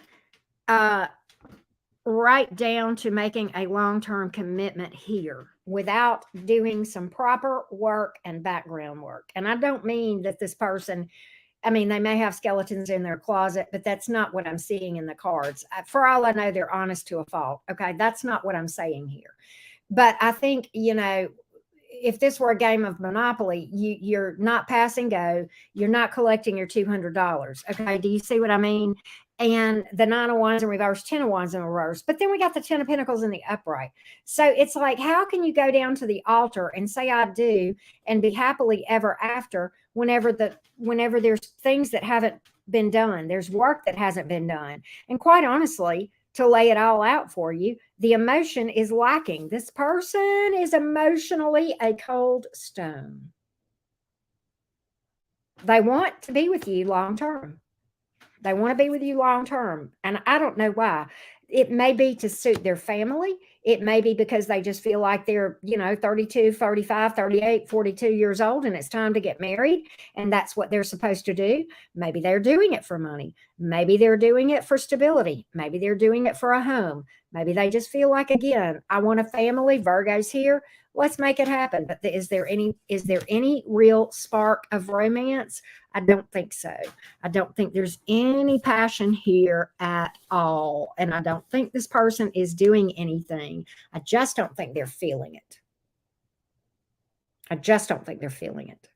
Right down to making a long-term commitment here without doing some proper work and background work. And I don't mean that this person, I mean, they may have skeletons in their closet, but that's not what I'm seeing in the cards. For all I know, they're honest to a fault. Okay. That's not what I'm saying here. But I think, you know, if this were a game of Monopoly, you're not passing go. You're not collecting your $200. Okay. Do you see what I mean? And the 9 of Wands in reverse, 10 of Wands in reverse. But then we got the 10 of Pentacles in the upright. So it's like, how can you go down to the altar and say, I do, and be happily ever after whenever there's things that haven't been done, there's work that hasn't been done. And quite honestly, to lay it all out for you, the emotion is lacking. This person is emotionally a cold stone. They want to be with you long term. They want to be with you long term. And I don't know why. It may be to suit their family. It may be because they just feel like they're, 32, 35, 38, 42 years old, and it's time to get married. And that's what they're supposed to do. Maybe they're doing it for money. Maybe they're doing it for stability. Maybe they're doing it for a home. Maybe they just feel like, again, I want a family. Virgo's here. Let's make it happen. But is there any real spark of romance? I don't think so. I don't think there's any passion here at all. And I don't think this person is doing anything. I just don't think they're feeling it. I just don't think they're feeling it.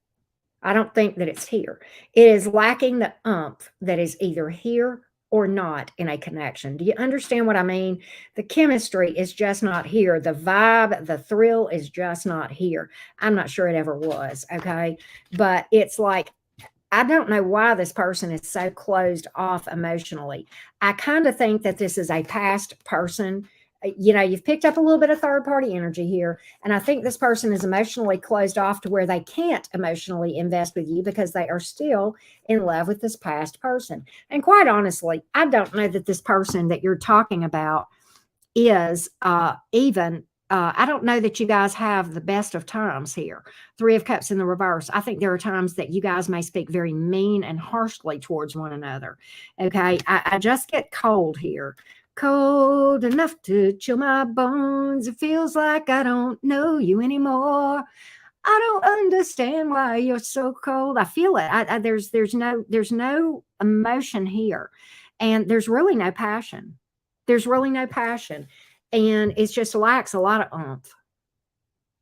I don't think that it's here. It is lacking the oomph that is either here or not in a connection. Do you understand what I mean? The chemistry is just not here. The vibe, the thrill is just not here. I'm not sure it ever was, okay? But it's like, I don't know why this person is so closed off emotionally. I kind of think that this is a past person. You've picked up a little bit of third party energy here. And I think this person is emotionally closed off to where they can't emotionally invest with you because they are still in love with this past person. And quite honestly, I don't know that this person that you're talking about is I don't know that you guys have the best of times here. 3 of Cups in the reverse. I think there are times that you guys may speak very mean and harshly towards one another. Okay. I just get cold here. Cold enough to chill my bones. It feels like I don't know you anymore. I don't understand why you're so cold. I feel it. There's no emotion here. And there's really no passion. There's really no passion. And it just lacks a lot of oomph.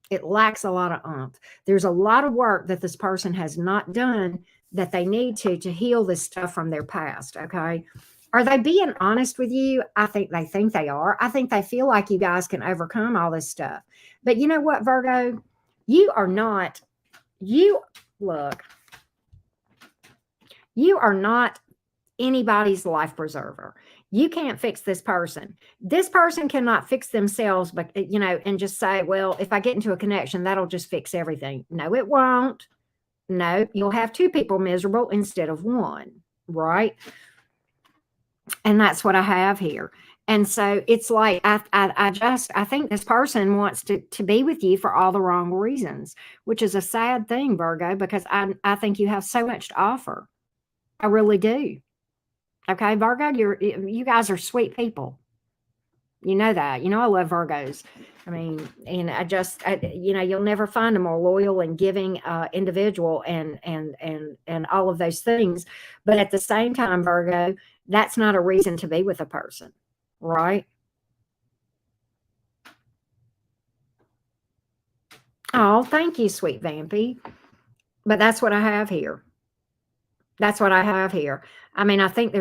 It lacks a lot of oomph. There's a lot of work that this person has not done that they need to heal this stuff from their past, okay? Are they being honest with you? I think they are. I think they feel like you guys can overcome all this stuff. But you know what, Virgo? You are not anybody's life preserver. You can't fix this person. This person cannot fix themselves, but and just say, well, if I get into a connection, that'll just fix everything. No, it won't. No, you'll have 2 people miserable instead of 1, right? And that's what I have here. And so it's like, I think this person wants to be with you for all the wrong reasons, which is a sad thing, Virgo, because I think you have so much to offer. I really do. Okay, Virgo, you guys are sweet people. You know that. You know I love Virgos. I mean, and you know, you'll never find a more loyal and giving individual and all of those things. But at the same time, Virgo, that's not a reason to be with a person, right? Oh, thank you, sweet Vampy. But that's what I have here. That's what I have here. I mean, I think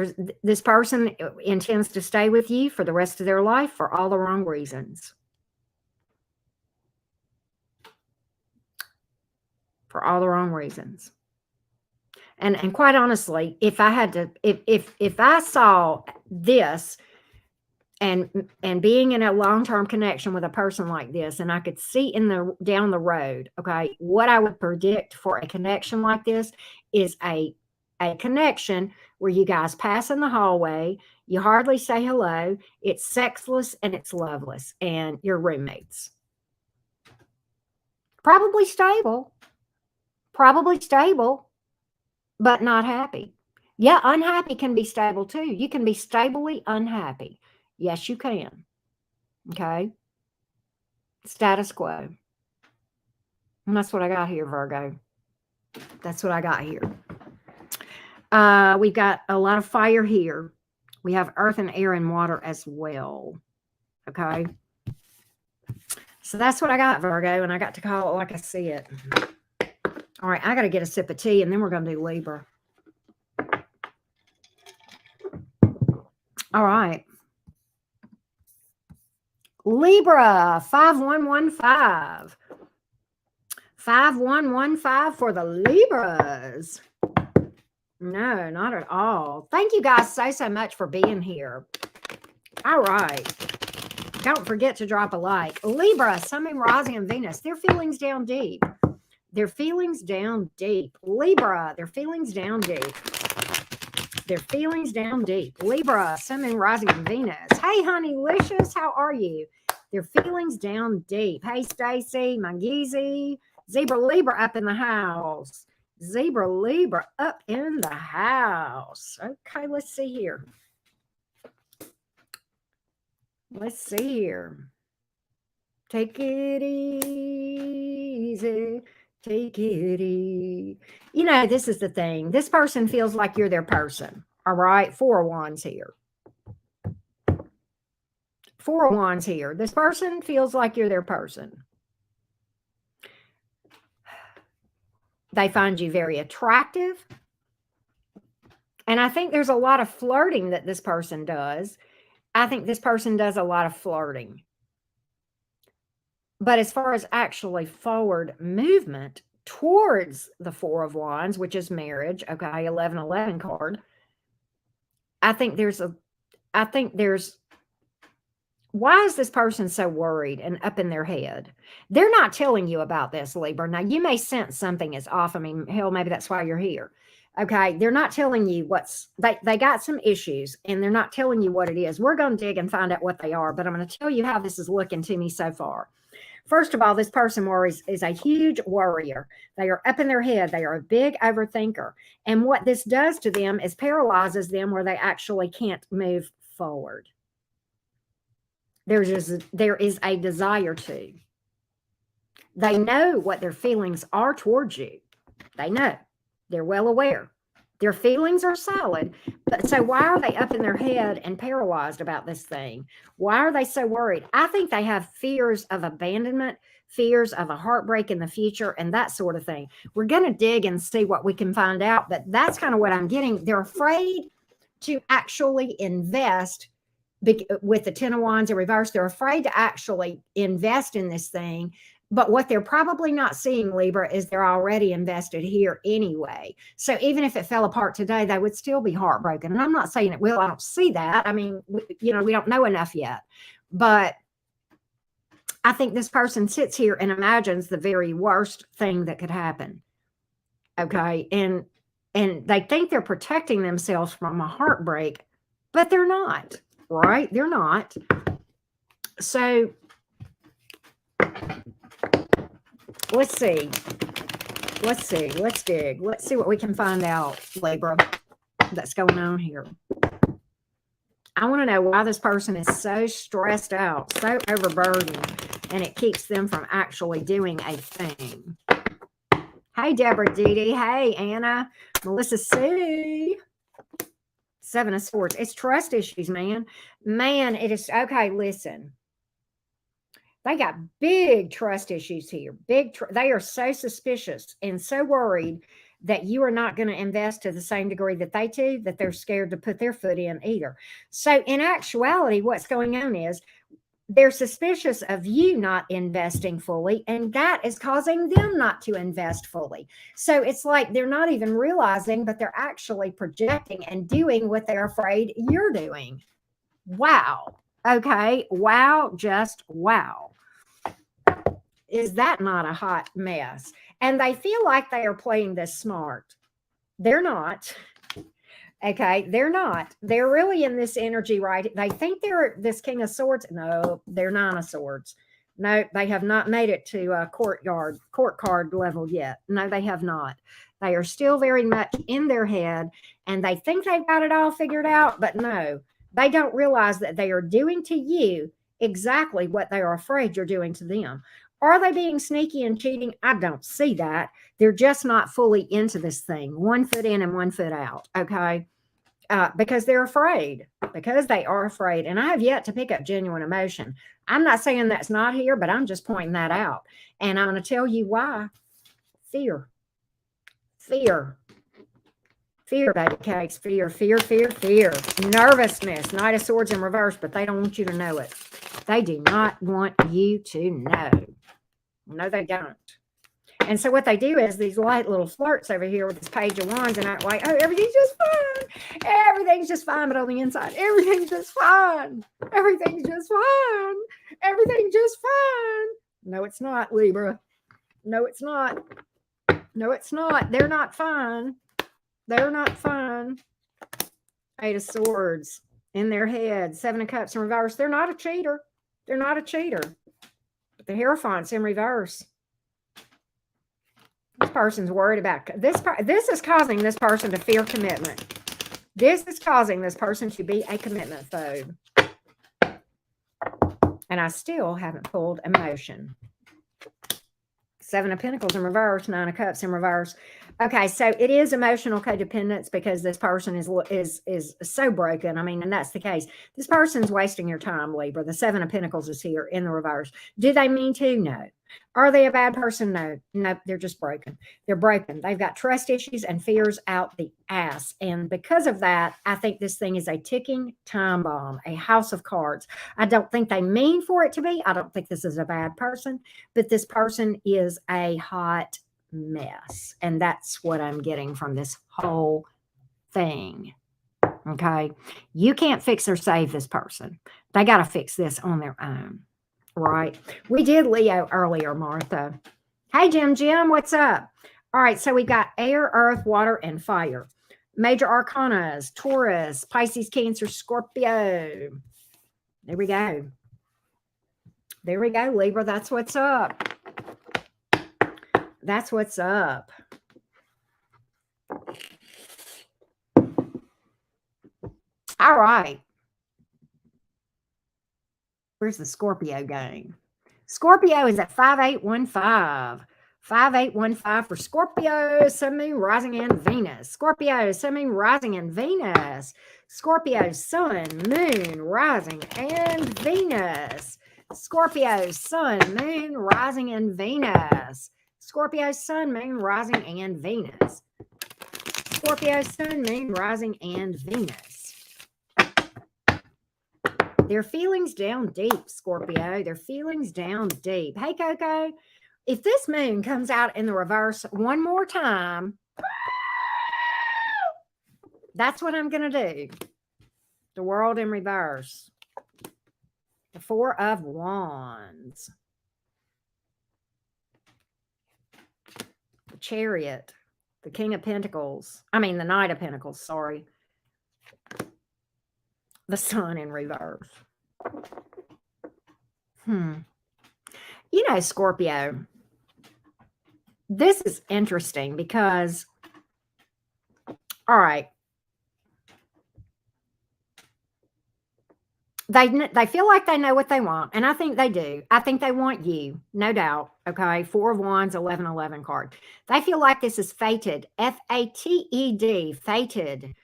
this person intends to stay with you for the rest of their life for all the wrong reasons. For all the wrong reasons. And quite honestly, if I had to, if I saw this and being in a long-term connection with a person like this, and I could see down the road, okay, what I would predict for a connection like this is a connection where you guys pass in the hallway, you hardly say hello, it's sexless and it's loveless, and you're roommates. Probably stable, but not happy. Yeah, unhappy can be stable too. You can be stably unhappy. Yes, you can. Okay. Status quo. And that's what I got here, Virgo. That's what I got here. We've got a lot of fire here. We have earth and air and water as well. Okay. So that's what I got, Virgo, and I got to call it like I see it. All right, I got to get a sip of tea, and then we're going to do Libra. All right. Libra, 5115. 5115 for the Libras. No, not at all. Thank you guys so much for being here. All right. Don't forget to drop a like. Libra, Sun, Moon, Rising, and Venus. Their feelings down deep. Their feelings down deep. Libra, their feelings down deep. Their feelings down deep. Libra, Sun, Moon, Rising, and Venus. Hey, honey, Licious, how are you? Their feelings down deep. Hey, Stacy, Mangizi. Zebra Libra up in the house. Zebra Libra up in the house. Okay, let's see here. Let's see here. Take it easy. Take it easy. You know, this is the thing. This person feels like you're their person. All right. 4 of Wands here. 4 of Wands here. This person feels like you're their person. They find you very attractive. And I think there's a lot of flirting that this person does. I think this person does a lot of flirting. But as far as actually forward movement towards the 4 of Wands, which is marriage, okay, 1111 card, I think there's why is this person so worried and up in their head? They're not telling you about this, Libra. Now, you may sense something is off. I mean, hell, maybe that's why you're here. Okay, they're not telling you they got some issues, and they're not telling you what it is. We're going to dig and find out what they are, but I'm going to tell you how this is looking to me so far. First of all, this person is a huge worrier. They are up in their head. They are a big overthinker. And what this does to them is paralyzes them where they actually can't move forward. There is a desire to. They know what their feelings are towards you. They know. They're well aware. Their feelings are solid. But so why are they up in their head and paralyzed about this thing? Why are they so worried? I think they have fears of abandonment, fears of a heartbreak in the future, and that sort of thing. We're going to dig and see what we can find out. But that's kind of what I'm getting. They're afraid to actually invest. With the 10 of Wands in reverse, they're afraid to actually invest in this thing. But what they're probably not seeing, Libra, is they're already invested here anyway. So even if it fell apart today, they would still be heartbroken. And I'm not saying it will. I don't see that. I mean, we don't know enough yet. But I think this person sits here and imagines the very worst thing that could happen. Okay. And they think they're protecting themselves from a heartbreak, but they're not. Right? They're not. So let's see. Let's dig. Let's see what we can find out, Libra, that's going on here. I want to know why this person is so stressed out, so overburdened, and it keeps them from actually doing a thing. Hey, Deborah Dee. Hey, Anna. Melissa Sue. 7 of Swords. It's trust issues, man. Man, it is. Okay, listen. They got big trust issues here. They are so suspicious and so worried that you are not going to invest to the same degree that they do, that they're scared to put their foot in either. So in actuality, what's going on is they're suspicious of you not investing fully, and that is causing them not to invest fully. So it's like they're not even realizing, but they're actually projecting and doing what they're afraid you're doing. Wow. Okay. Wow. Just wow. Is that not a hot mess? And they feel like they are playing this smart. They're not. Okay, they're not. They're really in this energy, right? They think they're this King of Swords. No, they're 9 of Swords. No, they have not made it to court card level yet. No, they have not. They are still very much in their head, and they think they've got it all figured out, but no, they don't realize that they are doing to you exactly what they are afraid you're doing to them. Are they being sneaky and cheating? I don't see that. They're just not fully into this thing. 1 foot in and 1 foot out. Okay. Because they're afraid, because they are afraid. And I have yet to pick up genuine emotion. I'm not saying that's not here, but I'm just pointing that out. And I'm going to tell you why. Fear. Fear. Fear, baby cakes. Fear, fear, fear, fear. Nervousness. Knight of Swords in reverse, but they don't want you to know it. They do not want you to know. No, they don't. And so what they do is these light little flirts over here with this Page of Wands and act like, oh, everything's just fine. Everything's just fine, but on the inside, everything's just fine. Everything's just fine. Everything's just fine. No, it's not, Libra. No, it's not. No, it's not. They're not fine. They're not fine. 8 of Swords in their head. 7 of Cups in reverse. They're not a cheater. They're not a cheater. But the Hierophant's in reverse. This person's worried about this. This is causing this person to fear commitment. This is causing this person to be a commitment phobe. And I still haven't pulled emotion. 7 of Pentacles in reverse, 9 of Cups in reverse. Okay, so it is emotional codependence because this person is so broken. I mean, and that's the case. This person's wasting your time, Libra. The 7 of Pentacles is here in the reverse. Do they mean to? No. Are they a bad person? No. No, they're just broken. They're broken. They've got trust issues and fears out the ass. And because of that, I think this thing is a ticking time bomb, a house of cards. I don't think they mean for it to be. I don't think this is a bad person, but this person is a hot mess. And that's what I'm getting from this whole thing. Okay. You can't fix or save this person. They got to fix this on their own. Right. We did Leo earlier, Martha. Hey, Jim, what's up? All right. So we got air, earth, water, and fire. Major arcanas, Taurus, Pisces, Cancer, Scorpio. There we go. There we go, Libra. That's what's up. That's what's up. All right. Where's the Scorpio going? Scorpio is at 5815. 5815 for Scorpio, Sun, Moon, Rising, and Venus. Scorpio, Sun, Moon, Rising, and Venus. Scorpio, Sun, Moon, Rising, and Venus. Scorpio, Sun, Moon, Rising, and Venus. Scorpio, Sun, Moon, Rising, and Venus. Scorpio, Sun, Moon, Rising, and Venus. Their feelings down deep, Scorpio. Their feelings down deep. Hey, Coco, if this moon comes out in the reverse one more time, that's what I'm going to do. The world in reverse. The 4 of Wands. The Chariot. The King of Pentacles. I mean, the Knight of Pentacles, sorry. The Sun in reverse. You know, Scorpio, this is interesting because, all right, They feel like they know what they want, and I think they do. I think they want you, no doubt. Okay, 4 of Wands, 11 card. They feel like this is fated, fated, fated.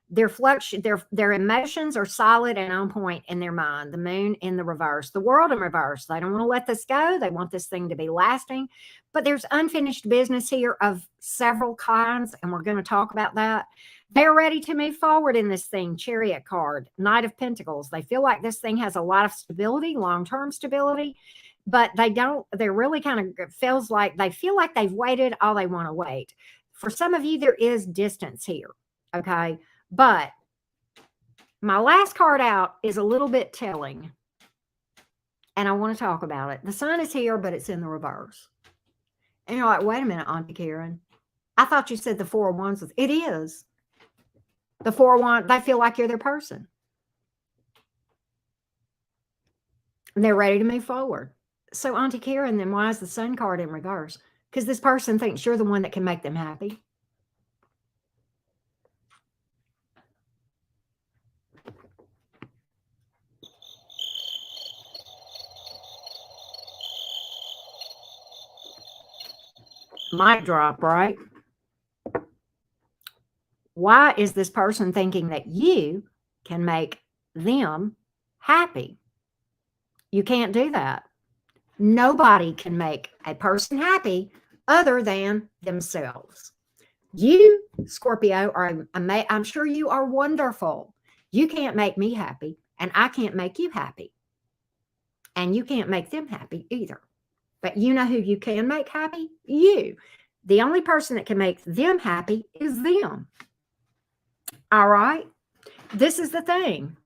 Their emotions are solid and on point in their mind. The moon in the reverse, the world in reverse. They don't want to let this go. They want this thing to be lasting. But there's unfinished business here of several kinds, and we're going to talk about that. They're ready to move forward in this thing. Chariot card, Knight of Pentacles. They feel like this thing has a lot of stability, long-term stability, but they don't. They're really kind of feels like they feel like they've waited all they want to wait. For some of you, there is distance here. Okay. But my last card out is a little bit telling, and I want to talk about it. The sun is here, but it's in the reverse. And you're like, wait a minute, Auntie Karen. I thought you said the 4 of Wands was, it is. The 4 of Wands, they feel like you're their person. And they're ready to move forward. So Auntie Karen, then why is the sun card in reverse? Because this person thinks you're the one that can make them happy. Mic drop, right? Why is this person thinking that you can make them happy? You can't do that. Nobody can make a person happy other than themselves. You, Scorpio, I'm sure you are wonderful. You can't make me happy, and I can't make you happy. And you can't make them happy either. But you know who you can make happy? You. The only person that can make them happy is them. All right? This is the thing.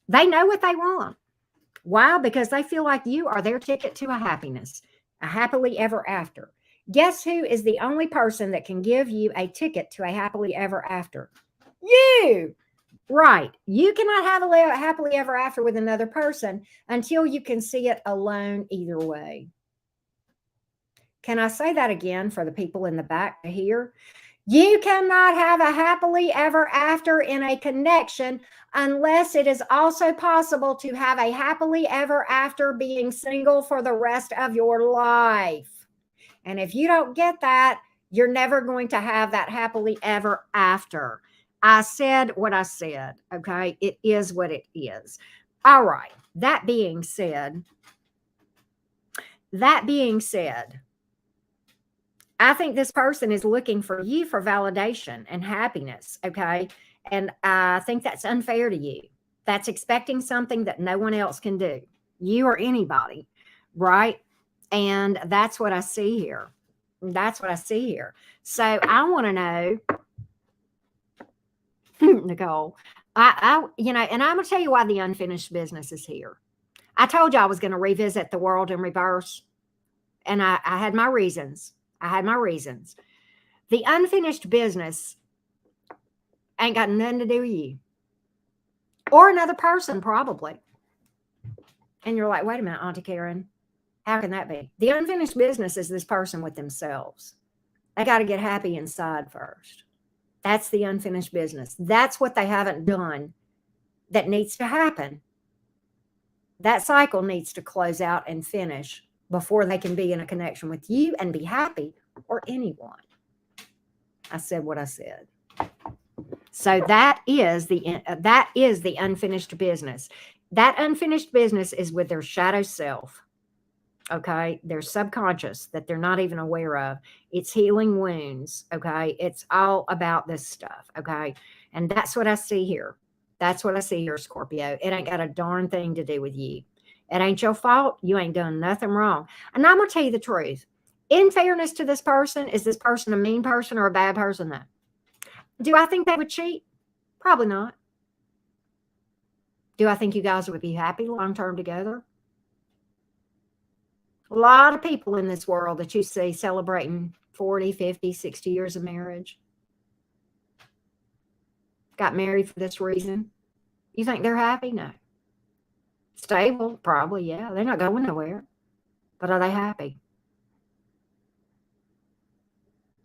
They know what they want. Why? Because they feel like you are their ticket to a happiness, a happily ever after. Guess who is the only person that can give you a ticket to a happily ever after? You. Right. You cannot have a happily ever after with another person until you can see it alone either way. Can I say that again for the people in the back to hear? You cannot have a happily ever after in a connection unless it is also possible to have a happily ever after being single for the rest of your life. And if you don't get that, you're never going to have that happily ever after. I said what I said, okay? It is what it is. All right. That being said, I think this person is looking for you for validation and happiness, okay? And I think that's unfair to you. That's expecting something that no one else can do, you or anybody, right? And that's what I see here. That's what I see here. So I want to know, Nicole, and I'm going to tell you why the unfinished business is here. I told you I was going to revisit the world in reverse, and I had my reasons. The unfinished business ain't got nothing to do with you or another person, probably. And you're like, wait a minute, Auntie Karen, how can that be? The unfinished business is this person with themselves. They got to get happy inside first. That's the unfinished business. That's what they haven't done that needs to happen. That cycle needs to close out and finish before they can be in a connection with you and be happy or anyone. I said what I said. So that is the unfinished business. That unfinished business is with their shadow self. Okay, their subconscious that they're not even aware of. It's healing wounds. Okay, it's all about this stuff. Okay, and that's what I see here. That's what I see here, Scorpio. It ain't got a darn thing to do with you. It ain't your fault. You ain't done nothing wrong. And I'm gonna tell you the truth. In fairness to this person, is this person a mean person or a bad person? No. Do I think they would cheat? Probably not. Do I think you guys would be happy long-term together? A lot of people in this world that you see celebrating 40, 50, 60 years of marriage got married for this reason. You think they're happy? No. Stable? Probably, yeah. They're not going nowhere. But are they happy?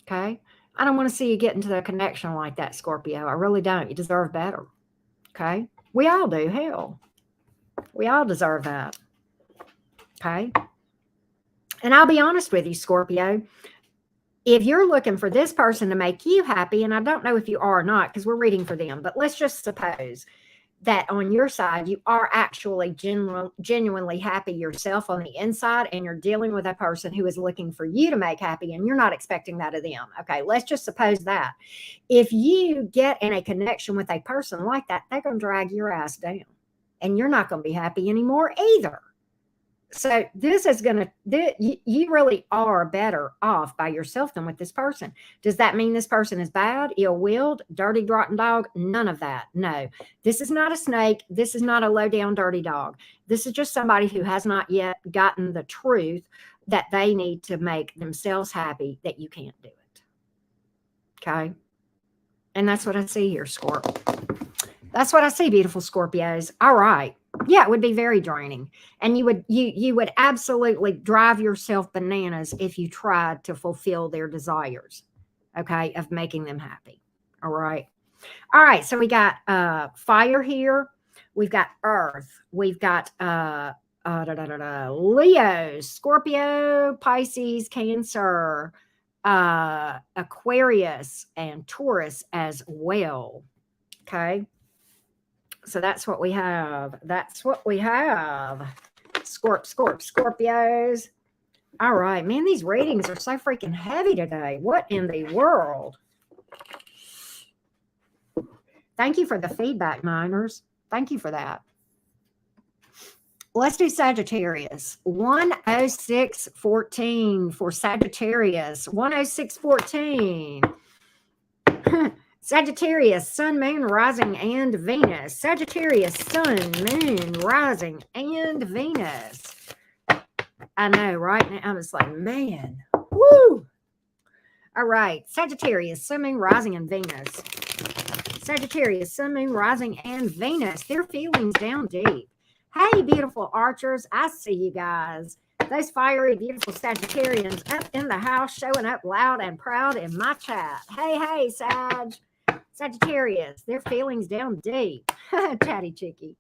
Okay? I don't want to see you get into a connection like that, Scorpio. I really don't. You deserve better. Okay? We all do. Hell. We all deserve that. Okay. And I'll be honest with you, Scorpio. If you're looking for this person to make you happy, and I don't know if you are or not, because we're reading for them, but let's just suppose that on your side, you are actually genuinely happy yourself on the inside, and you're dealing with a person who is looking for you to make happy, and you're not expecting that of them. Okay, let's just suppose that. If you get in a connection with a person like that, they're going to drag your ass down, and you're not going to be happy anymore either. So this is going to, you really are better off by yourself than with this person. Does that mean this person is bad, ill-willed, dirty, rotten dog? None of that. No, this is not a snake. This is not a low down, dirty dog. This is just somebody who has not yet gotten the truth that they need to make themselves happy, that you can't do it. Okay. And that's what I see here, Scorp. That's what I see, beautiful Scorpios. All right. Yeah, it would be very draining. And you would absolutely drive yourself bananas if you tried to fulfill their desires, okay, of making them happy. All right. All right. So we got fire here. We've got earth. We've got Leo, Scorpio, Pisces, Cancer, Aquarius, and Taurus as well. Okay. So that's what we have. That's what we have. Scorpios. All right, man, these readings are so freaking heavy today. What in the world? Thank you for the feedback, Miners. Thank you for that. Let's do Sagittarius. 10614 for Sagittarius. 10614. Sagittarius, Sun, Moon, Rising, and Venus. Sagittarius, Sun, Moon, Rising, and Venus. I know, right? Now I'm just like, man, woo! All right, Sagittarius, Sun, Moon, Rising, and Venus. Sagittarius, Sun, Moon, Rising, and Venus. Their feelings down deep. Hey, beautiful archers, I see you guys. Those fiery, beautiful Sagittarians up in the house, showing up loud and proud in my chat. Hey, Sagittarius, their feelings down deep. Chatty Chicky.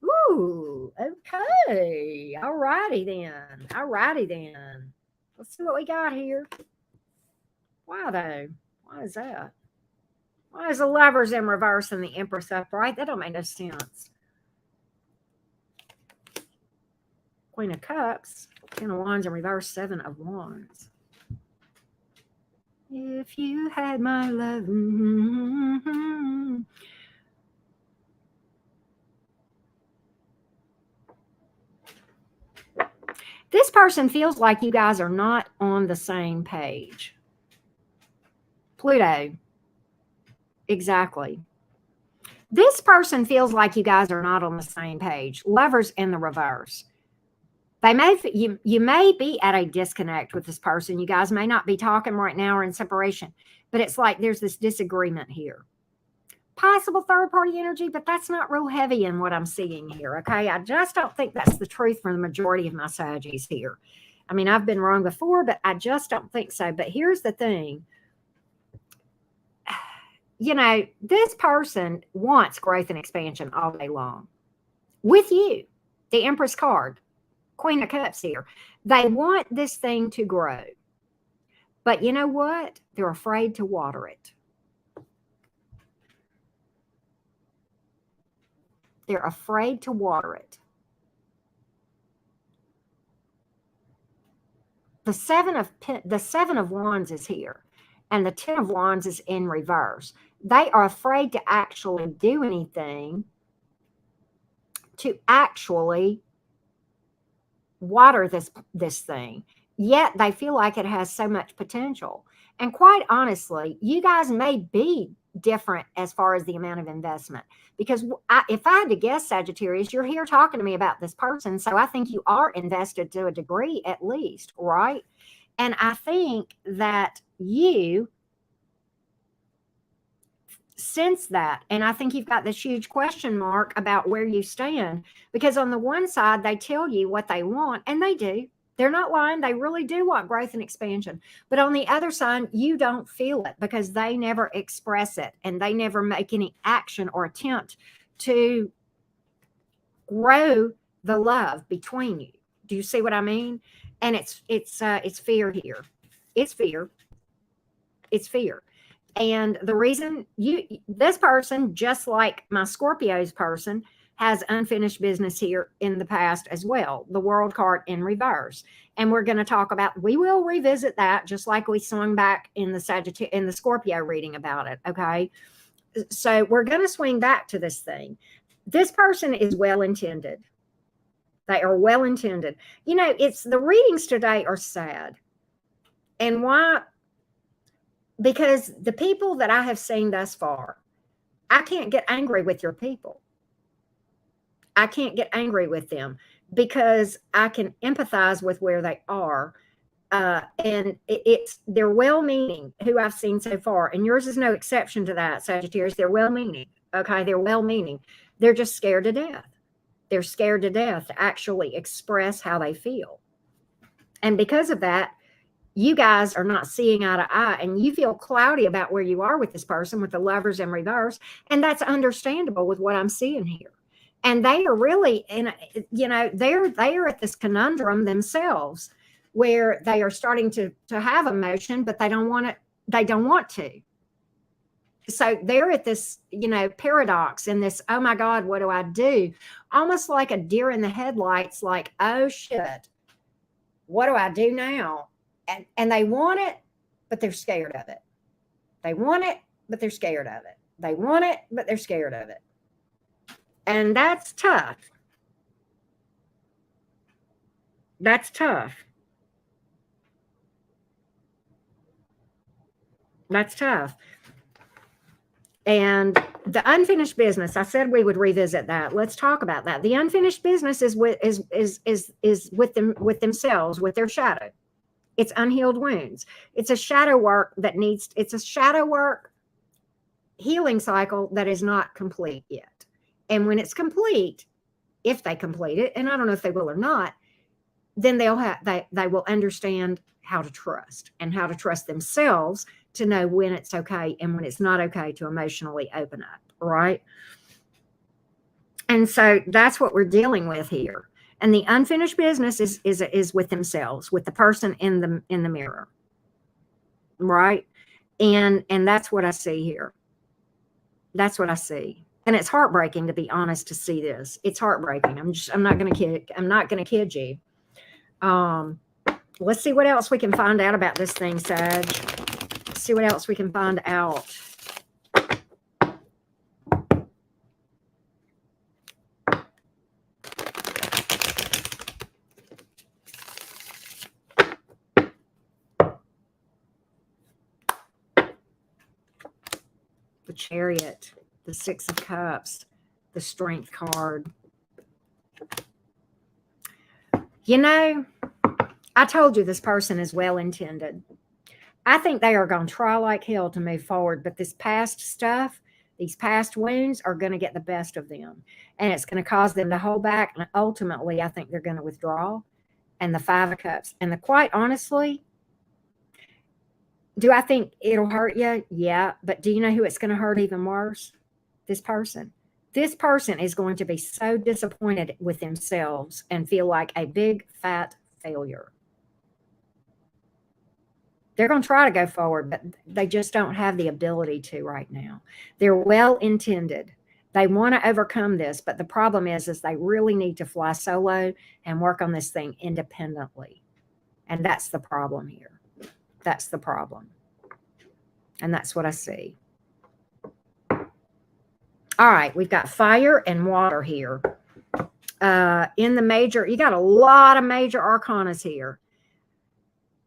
Ooh, okay. All righty then. Let's see what we got here. Why though? Why is that? Why is the Lovers in reverse and the Empress upright? That don't make no sense. Queen of Cups, 10 of Wands in reverse, 7 of Wands. If you had my love. This person feels like you guys are not on the same page. Pluto. Exactly. This person feels like you guys are not on the same page. Lovers in the reverse. You may be at a disconnect with this person. You guys may not be talking right now or in separation, but it's like there's this disagreement here. Possible third-party energy, but that's not real heavy in what I'm seeing here, okay? I just don't think that's the truth for the majority of my Saggies here. I mean, I've been wrong before, but I just don't think so. But here's the thing. You know, this person wants growth and expansion all day long. With you, the Empress card. Queen of Cups here. They want this thing to grow. But you know what? They're afraid to water it. They're afraid to water it. The seven of Wands is here, and the 10 of Wands is in reverse. They are afraid to actually do anything to actually water this thing, yet they feel like it has so much potential. And quite honestly, you guys may be different as far as the amount of investment, because if I had to guess, Sagittarius, you're here talking to me about this person, so I think you are invested to a degree at least, right? And I think that you sense that, and I think you've got this huge question mark about where you stand, because on the one side they tell you what they want, and they do. They're not lying. They really do want growth and expansion. But on the other side, you don't feel it because they never express it, and they never make any action or attempt to grow the love between you. Do you see what I mean? And it's fear here. It's fear. It's fear. And the reason this person, just like my Scorpio's person, has unfinished business here in the past as well. The World card in reverse. And we're going to talk about, we will revisit that just like we swung back in the Scorpio reading about it. Okay. So we're going to swing back to this thing. This person is well-intended. They are well-intended. You know, the readings today are sad. And why? Because the people that I have seen thus far, I can't get angry with your people. I can't get angry with them because I can empathize with where they are. And they're well-meaning, who I've seen so far. And yours is no exception to that, Sagittarius. They're well-meaning. Okay, they're well-meaning. They're just scared to death. They're scared to death to actually express how they feel. And because of that, you guys are not seeing eye to eye, and you feel cloudy about where you are with this person, with the Lovers in reverse. And that's understandable with what I'm seeing here. And they are really they're at this conundrum themselves where they are starting to have emotion, but they don't want it. They don't want to. So they're at this, paradox and this, oh my God, what do I do? Almost like a deer in the headlights, like, oh shit, what do I do now? And they want it, but they're scared of it. They want it, but they're scared of it. They want it, but they're scared of it. And that's tough. That's tough. That's tough. And the unfinished business, I said we would revisit that. Let's talk about that. The unfinished business is with themselves, with their shadow. It's unhealed wounds. It's a shadow work it's a shadow work healing cycle that is not complete yet. And when it's complete, if they complete it, and I don't know if they will or not, then they will understand how to trust and how to trust themselves to know when it's okay and when it's not okay to emotionally open up, right? And so that's what we're dealing with here. And the unfinished business is with themselves, with the person in the mirror, right? And that's what I see here. That's what I see. And it's heartbreaking, to be honest, to see this. It's heartbreaking. I'm not going to kid you. Let's see what else we can find out about this thing, Sag. Let's see what else we can find out. The Chariot, the Six of Cups, the Strength card. I told you this person is well-intended. I think they are going to try like hell to move forward, but this past stuff, these past wounds are going to get the best of them, and it's going to cause them to hold back, and ultimately, I think they're going to withdraw. And the Five of Cups. And quite honestly, do I think it'll hurt you? Yeah. But do you know who it's going to hurt even worse? This person. This person is going to be so disappointed with themselves and feel like a big, fat failure. They're going to try to go forward, but they just don't have the ability to right now. They're well-intended. They want to overcome this, but the problem is they really need to fly solo and work on this thing independently. And that's the problem here. That's the problem. And that's what I see. All right, we've got fire and water here. In the major, you got a lot of major arcanas here.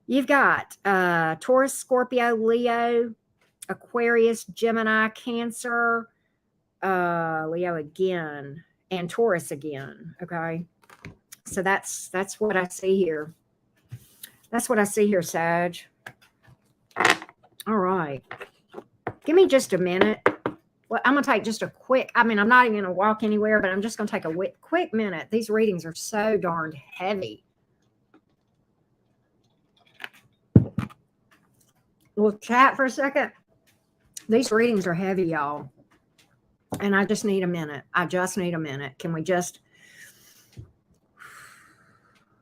You've got Taurus, Scorpio, Leo, Aquarius, Gemini, Cancer, Leo again, and Taurus again. Okay. So that's what I see here. That's what I see here, Sag. All right. Give me just a minute. Well, I'm going to take just a quick, I'm not even going to walk anywhere, but I'm just going to take a quick minute. These readings are so darned heavy. We'll chat for a second. These readings are heavy, y'all. And I just need a minute. I just need a minute. Can we just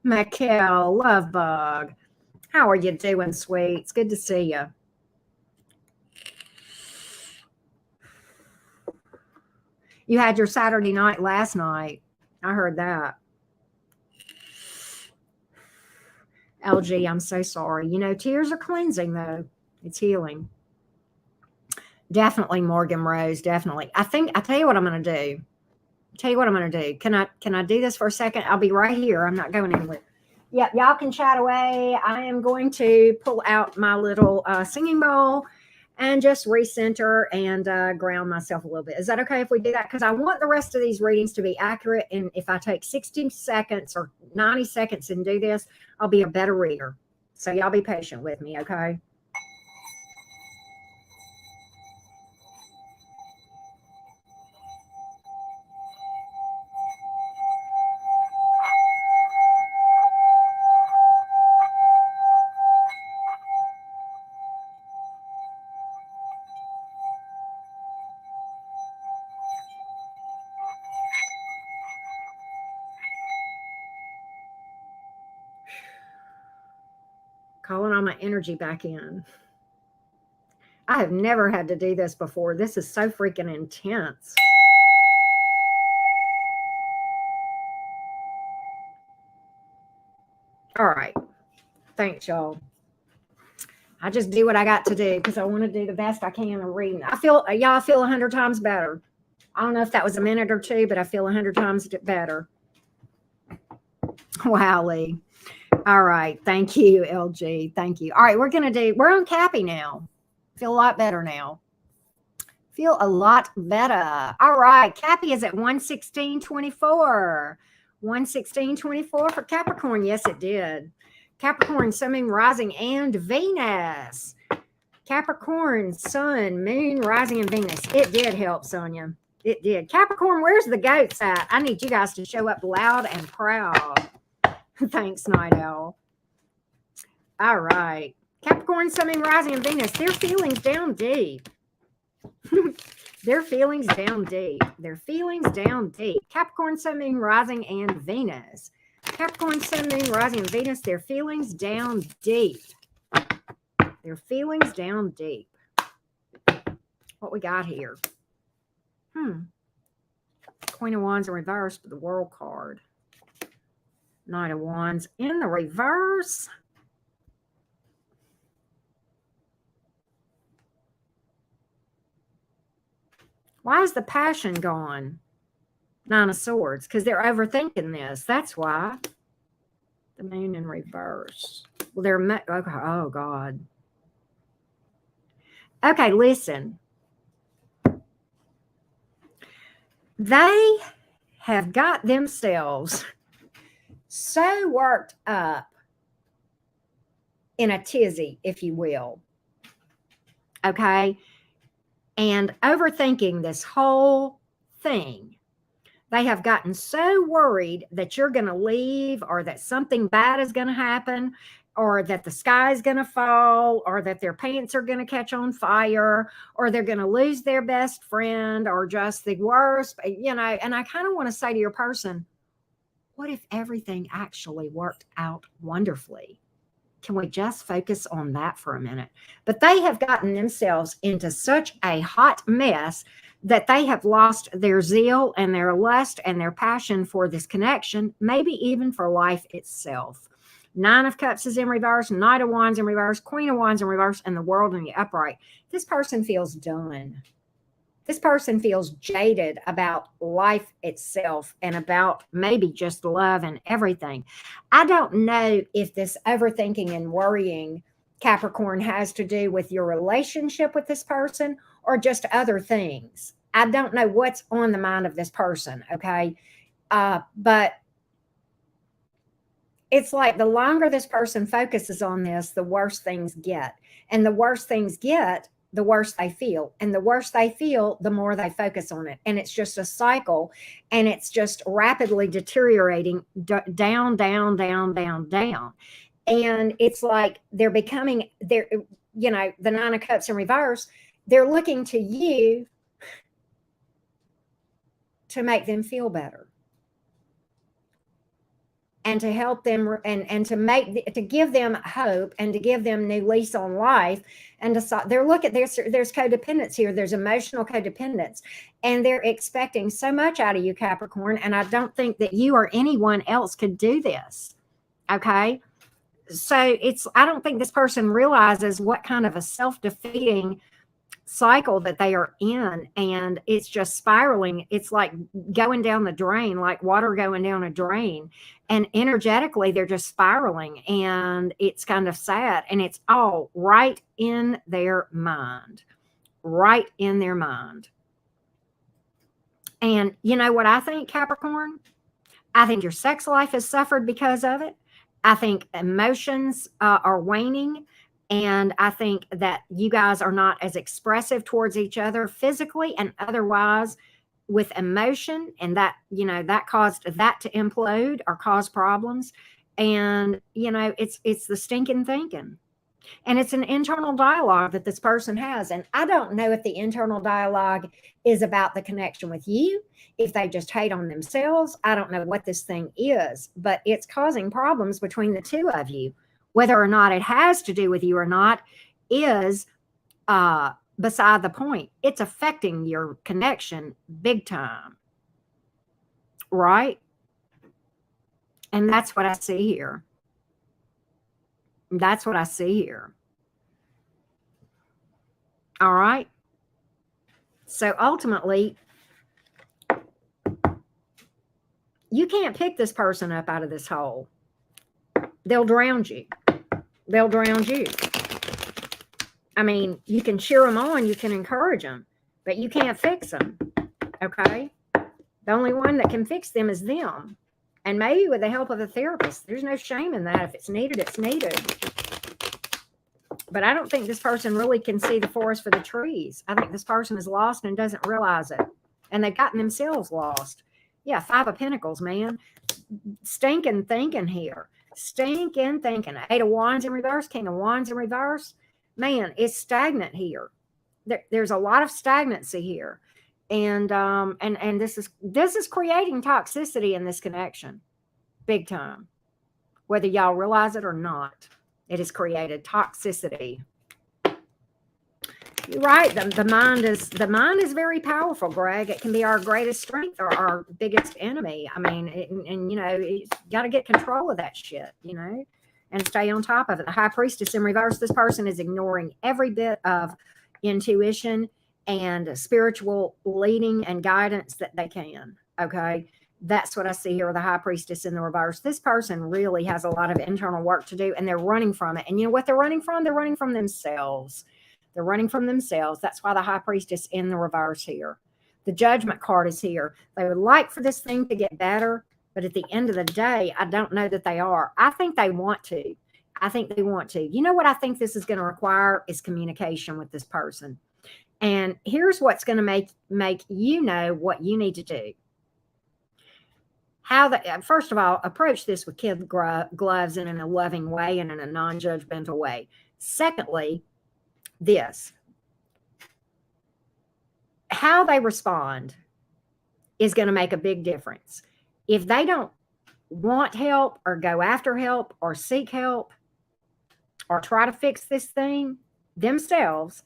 Michael, love bug. How are you doing, sweet? It's good to see you. You had your Saturday night last night. I heard that. LG, I'm so sorry. You know, tears are cleansing, though. It's healing. Definitely Morgan Rose, definitely. I tell you what I'm going to do. Can I do this for a second? I'll be right here. I'm not going anywhere. Yep, y'all can chat away. I am going to pull out my little singing bowl and just recenter and ground myself a little bit. Is that okay if we do that? Because I want the rest of these readings to be accurate. And if I take 60 seconds or 90 seconds and do this, I'll be a better reader. So y'all be patient with me, okay? Calling all my energy back in. I have never had to do this before. This is so freaking intense. All right. Thanks, y'all. I just do what I got to do because I want to do the best I can in reading. I feel 100 times better. I don't know if that was a minute or two, but I feel 100 times better. Wow, Lee. All right. Thank you, LG. Thank you. All right. We're on Cappy now. Feel a lot better now. Feel a lot better. All right. Cappy is at 116.24. 116.24 for Capricorn. Yes, it did. Capricorn, Sun, Moon, Rising, and Venus. Capricorn, Sun, Moon, Rising, and Venus. It did help, Sonia. It did. Capricorn, where's the goats at? I need you guys to show up loud and proud. Thanks, Night Owl. All right. Capricorn, Sun, Moon, Rising, and Venus. Their feelings down deep. Their feelings down deep. Their feelings down deep. Capricorn, Sun, Moon, Rising, and Venus. Capricorn, Sun, Moon, Rising, and Venus. Their feelings down deep. Their feelings down deep. What we got here? Queen of Wands in reverse for the World card. Knight of Wands in the reverse. Why is the passion gone? Nine of Swords, because they're overthinking this. That's why. The Moon in reverse. Well, they're, okay, oh God. Okay, listen. They have got themselves so worked up in a tizzy, if you will. Okay. And overthinking this whole thing. They have gotten so worried that you're going to leave, or that something bad is going to happen, or that the sky is going to fall, or that their pants are going to catch on fire, or they're going to lose their best friend, or just the worst, and I kind of want to say to your person, what if everything actually worked out wonderfully? Can we just focus on that for a minute? But they have gotten themselves into such a hot mess that they have lost their zeal and their lust and their passion for this connection, maybe even for life itself. Nine of Cups is in reverse, Knight of Wands in reverse, Queen of Wands in reverse, and the World in the upright. This person feels done. This person feels jaded about life itself and about maybe just love and everything. I don't know if this overthinking and worrying, Capricorn, has to do with your relationship with this person or just other things. I don't know what's on the mind of this person, okay? But it's like the longer this person focuses on this, the worse things get. And the worse things get, the worse they feel. And the worse they feel, the more they focus on it. And it's just a cycle. And it's just rapidly deteriorating down, down, down, down, down. And it's like they're becoming, the Nine of Cups in reverse, they're looking to you to make them feel better. and to help them and to give them hope and to give them new lease on life. And there's codependence here. There's emotional codependence, and they're expecting so much out of you, Capricorn. And I don't think that you or anyone else could do this. Okay. So I don't think this person realizes what kind of a self-defeating cycle that they are in, and it's just spiraling. It's like going down the drain, like water going down a drain, and energetically they're just spiraling, and it's kind of sad, and it's all right in their mind. And you know what I think, Capricorn? I think your sex life has suffered because of it. I think emotions are waning. And I think that you guys are not as expressive towards each other physically and otherwise with emotion. And that, that caused that to implode or cause problems. And, it's the stinking thinking. And it's an internal dialogue that this person has. And I don't know if the internal dialogue is about the connection with you, if they just hate on themselves. I don't know what this thing is, but it's causing problems between the two of you. Whether or not it has to do with you or not is beside the point. It's affecting your connection big time. Right? And that's what I see here. That's what I see here. All right. So ultimately, you can't pick this person up out of this hole. They'll drown you. They'll drown you. I mean, you can cheer them on, you can encourage them, but you can't fix them. Okay? The only one that can fix them is them. And maybe with the help of a therapist. There's no shame in that. If it's needed, it's needed. But I don't think this person really can see the forest for the trees. I think this person is lost and doesn't realize it. And they've gotten themselves lost. Yeah, 5 of Pentacles, man. Stinking thinking here. Stinking thinking. 8 of Wands in reverse, King of Wands in reverse. Man, it's stagnant here. There's a lot of stagnancy here. And this is creating toxicity in this connection. Big time. Whether y'all realize it or not, it has created toxicity. You're right. The mind is very powerful, Greg. It can be our greatest strength or our biggest enemy. I mean, you got to get control of that shit, and stay on top of it. The High Priestess in reverse. This person is ignoring every bit of intuition and spiritual leading and guidance that they can. Okay. That's what I see here with the High Priestess in the reverse. This person really has a lot of internal work to do, and they're running from it. And you know what they're running from? They're running from themselves. They're running from themselves. That's why the High Priestess in the reverse here. The Judgment card is here. They would like for this thing to get better, but at the end of the day, I don't know that they are. I think they want to. You know what I think this is going to require is communication with this person. And here's what's going to make you know what you need to do. First of all, approach this with kid gloves and in a loving way and in a non-judgmental way. Secondly, how they respond is going to make a big difference. If they don't want help or go after help or seek help or try to fix this thing themselves,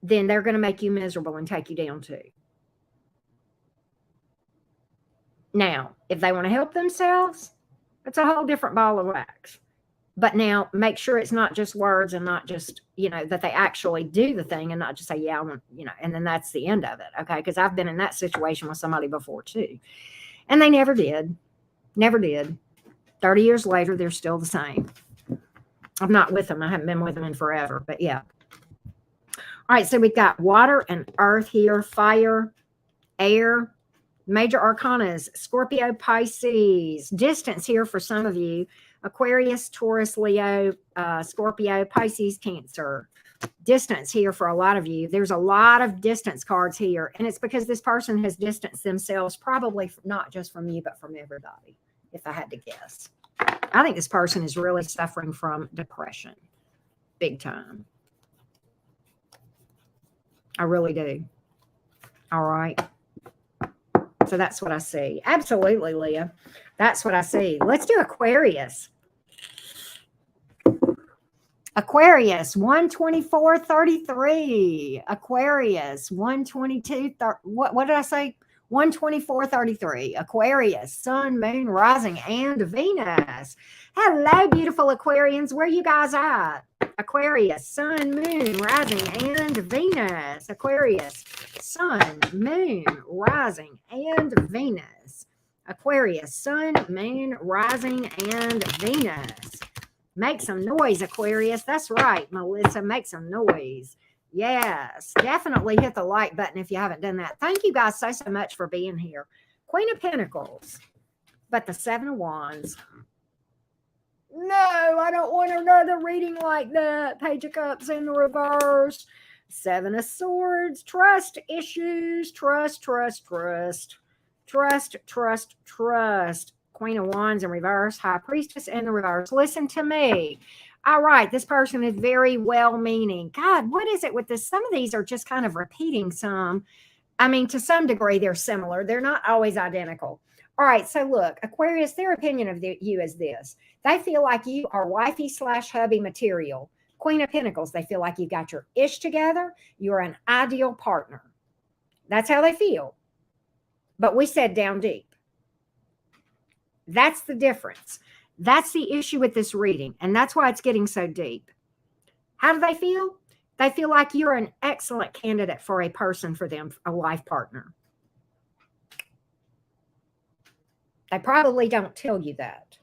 then they're going to make you miserable and take you down too. Now, if they want to help themselves, it's a whole different ball of wax. But now make sure it's not just words and not just, that they actually do the thing and not just say, yeah, I want, and then that's the end of it. Okay. Because I've been in that situation with somebody before too. And they never did. 30 years later, they're still the same. I'm not with them. I haven't been with them in forever, but yeah. All right. So we've got water and earth here, fire, air. Major arcana is Scorpio, Pisces. Distance here for some of you. Aquarius, Taurus, Leo, Scorpio, Pisces, Cancer. Distance here for a lot of you. There's a lot of distance cards here. And it's because this person has distanced themselves, probably not just from you, but from everybody, if I had to guess. I think this person is really suffering from depression. Big time. I really do. All right. So that's what I see. Absolutely, Leah. That's what I see. Let's do Aquarius. Aquarius, 124.33. Aquarius, 122. What did I say? 124.33. Aquarius, Sun, Moon, Rising, and Venus. Hello, beautiful Aquarians. Where you guys at? Aquarius, Sun, Moon, Rising, and Venus. Aquarius, Sun, Moon, Rising, and Venus. Aquarius, Sun, Moon, Rising, and Venus. Make some noise, Aquarius. That's right, Melissa. Make some noise. Yes, definitely hit the like button if you haven't done that. Thank you guys so much for being here. Queen of Pentacles, but the Seven of Wands. No, I don't want another reading like that. Page of Cups in the reverse. Seven of Swords. Trust issues. Trust. Queen of Wands in reverse. High Priestess in the reverse. Listen to me. All right, this person is very well-meaning. God, what is it with this? Some of these are just kind of repeating some. I mean, to some degree, they're similar. They're not always identical. All right, so look, Aquarius, their opinion of you is this. They feel like you are wifey/hubby material. Queen of Pentacles, they feel like you got your ish together. You're an ideal partner. That's how they feel. But we said down deep. That's the difference. That's the issue with this reading, and that's why it's getting so deep. How do they feel? They feel like you're an excellent candidate for a person for them, a life partner. They probably don't tell you that.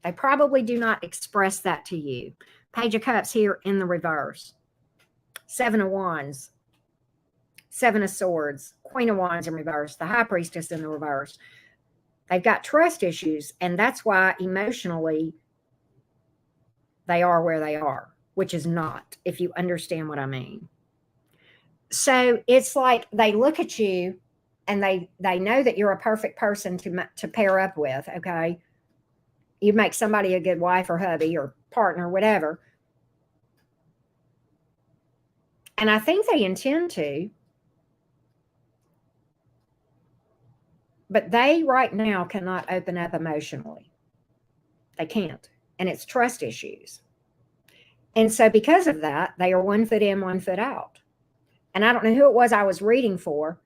They probably do not express that to you. Page of Cups here in the reverse. Seven of Wands. Seven of Swords. Queen of Wands in reverse. The High Priestess in the reverse. They've got trust issues, and that's why emotionally they are where they are, which is not, if you understand what I mean. So it's like they look at you and they know that you're a perfect person to pair up with, okay? You make somebody a good wife or hubby or partner, whatever. And I think they intend to. But they right now cannot open up emotionally. They can't. And it's trust issues. And so because of that, they are 1 foot in, 1 foot out. And I don't know who it was I was reading for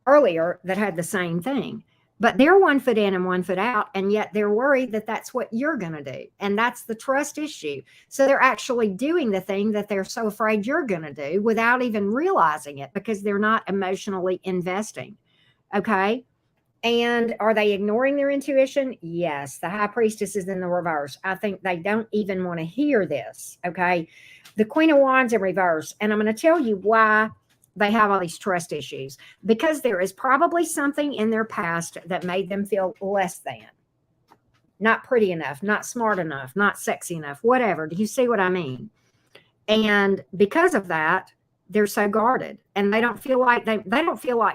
earlier that had the same thing. But they're 1 foot in and 1 foot out. And yet they're worried that that's what you're going to do. And that's the trust issue. So they're actually doing the thing that they're so afraid you're going to do without even realizing it because they're not emotionally investing. Okay? And are they ignoring their intuition? Yes. The High Priestess is in the reverse. I think they don't even want to hear this. Okay. The Queen of Wands in reverse. And I'm going to tell you why they have all these trust issues. Because there is probably something in their past that made them feel less than. Not pretty enough, not smart enough, not sexy enough, whatever. Do you see what I mean? And because of that, they're so guarded. And they don't feel like,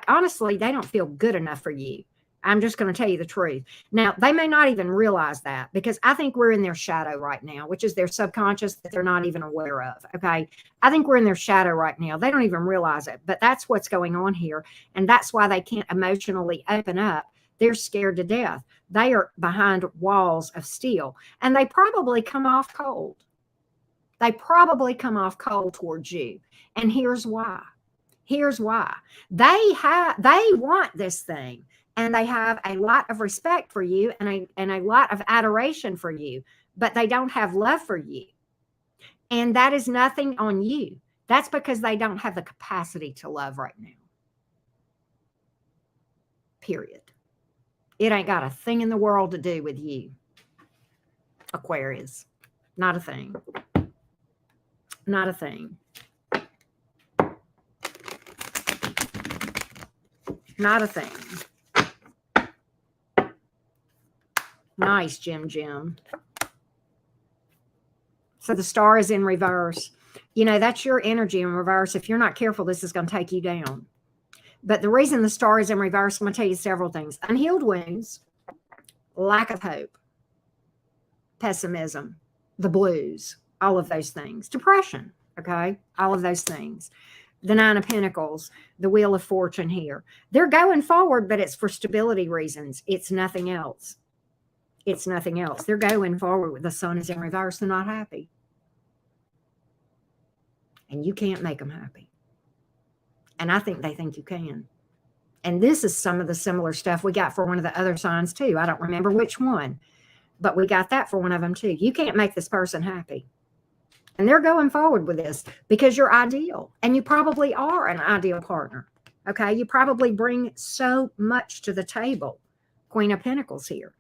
honestly, they don't feel good enough for you. I'm just going to tell you the truth. Now, they may not even realize that because I think we're in their shadow right now, which is their subconscious that they're not even aware of. Okay. I think we're in their shadow right now. They don't even realize it, but that's what's going on here. And that's why they can't emotionally open up. They're scared to death. They are behind walls of steel and they probably come off cold. They probably come off cold towards you. And here's why. Here's why. They want this thing. And they have a lot of respect for you and a lot of adoration for you, but they don't have love for you. And that is nothing on you. That's because they don't have the capacity to love right now. Period. It ain't got a thing in the world to do with you, Aquarius. Not a thing. Not a thing. Not a thing. Nice, Jim. So the star is in reverse. You know, that's your energy in reverse. If you're not careful, this is going to take you down. But the reason the star is in reverse, I'm going to tell you several things. Unhealed wounds, lack of hope, pessimism, the blues, all of those things. Depression, okay? All of those things. the Nine of Pentacles, the Wheel of Fortune here. They're going forward, but it's for stability reasons. It's nothing else. It's nothing else. They're going forward. The Sun is in reverse. They're not happy. And you can't make them happy. And I think they think you can. And this is some of the similar stuff we got for one of the other signs too. I don't remember which one, but we got that for one of them too. You can't make this person happy. And they're going forward with this because you're ideal. And you probably are an ideal partner. Okay. You probably bring so much to the table. Queen of Pentacles here.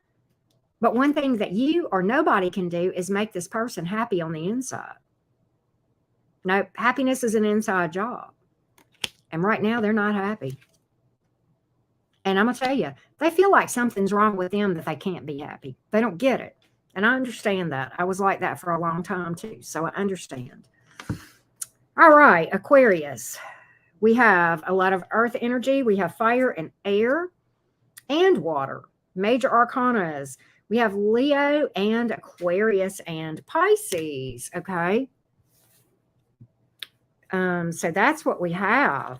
But one thing that you or nobody can do is make this person happy on the inside. No, happiness is an inside job. And right now they're not happy. And I'm going to tell you, they feel like something's wrong with them that they can't be happy. They don't get it. And I understand that. I was like that for a long time too. So I understand. All right, Aquarius. We have a lot of earth energy. We have fire and air and water. Major arcanas. We have Leo and Aquarius and Pisces. Okay. So that's what we have.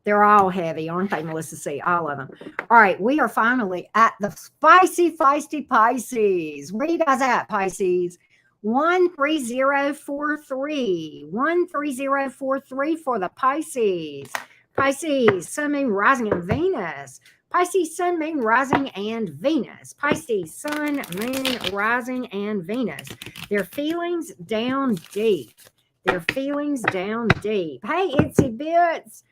They're all heavy, aren't they, Melissa C? All of them. All right, we are finally at the spicy, feisty Pisces. Where you guys at, Pisces? 13043. 13043 for the Pisces. Pisces, Sun, Moon, Rising, and Venus. Pisces, Sun, Moon, Rising, and Venus. Pisces, Sun, Moon, Rising, and Venus. Their feelings down deep. Their feelings down deep. Hey, Itsy Bits.